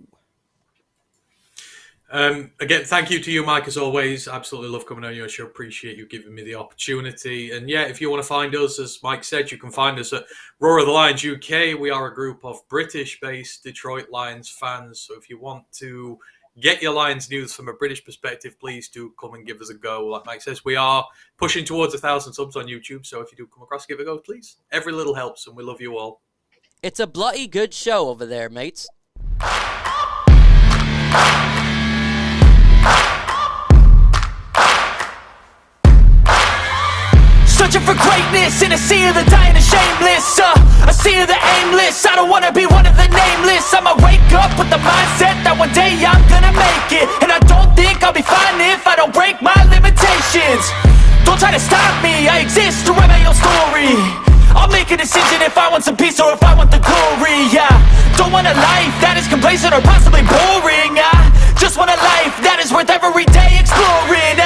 Again, thank you to you, Mike, as always. Absolutely love coming on your show. Appreciate you giving me the opportunity. And yeah, if you want to find us, as Mike said, you can find us at Roar of the Lions UK. We are a group of British-based Detroit Lions fans. So if you want to get your Lions news from a British perspective, please do come and give us a go. Like Mike says, we are pushing towards 1,000 subs on YouTube. So if you do come across, give it a go, please. Every little helps, and we love you all. It's a bloody good show over there, mates. Searching for greatness in a sea of the dying and shameless, a sea of the aimless. I don't wanna be one of the nameless. I'ma wake up with the mindset that one day I'm gonna make it. And I don't think I'll be fine if I don't break my limitations. Don't try to stop me, I exist to write my own story. I'll make a decision if I want some peace or if I want the glory. Yeah, don't want a life that is complacent or possibly boring. I just want a life that is worth every day exploring.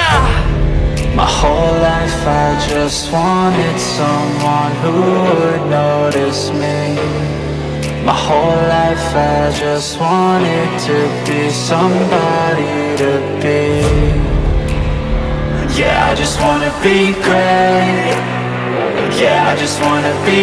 My whole life I just wanted someone who would notice me. My whole life I just wanted to be somebody to be. Yeah, I just wanna be great. Yeah, I just wanna be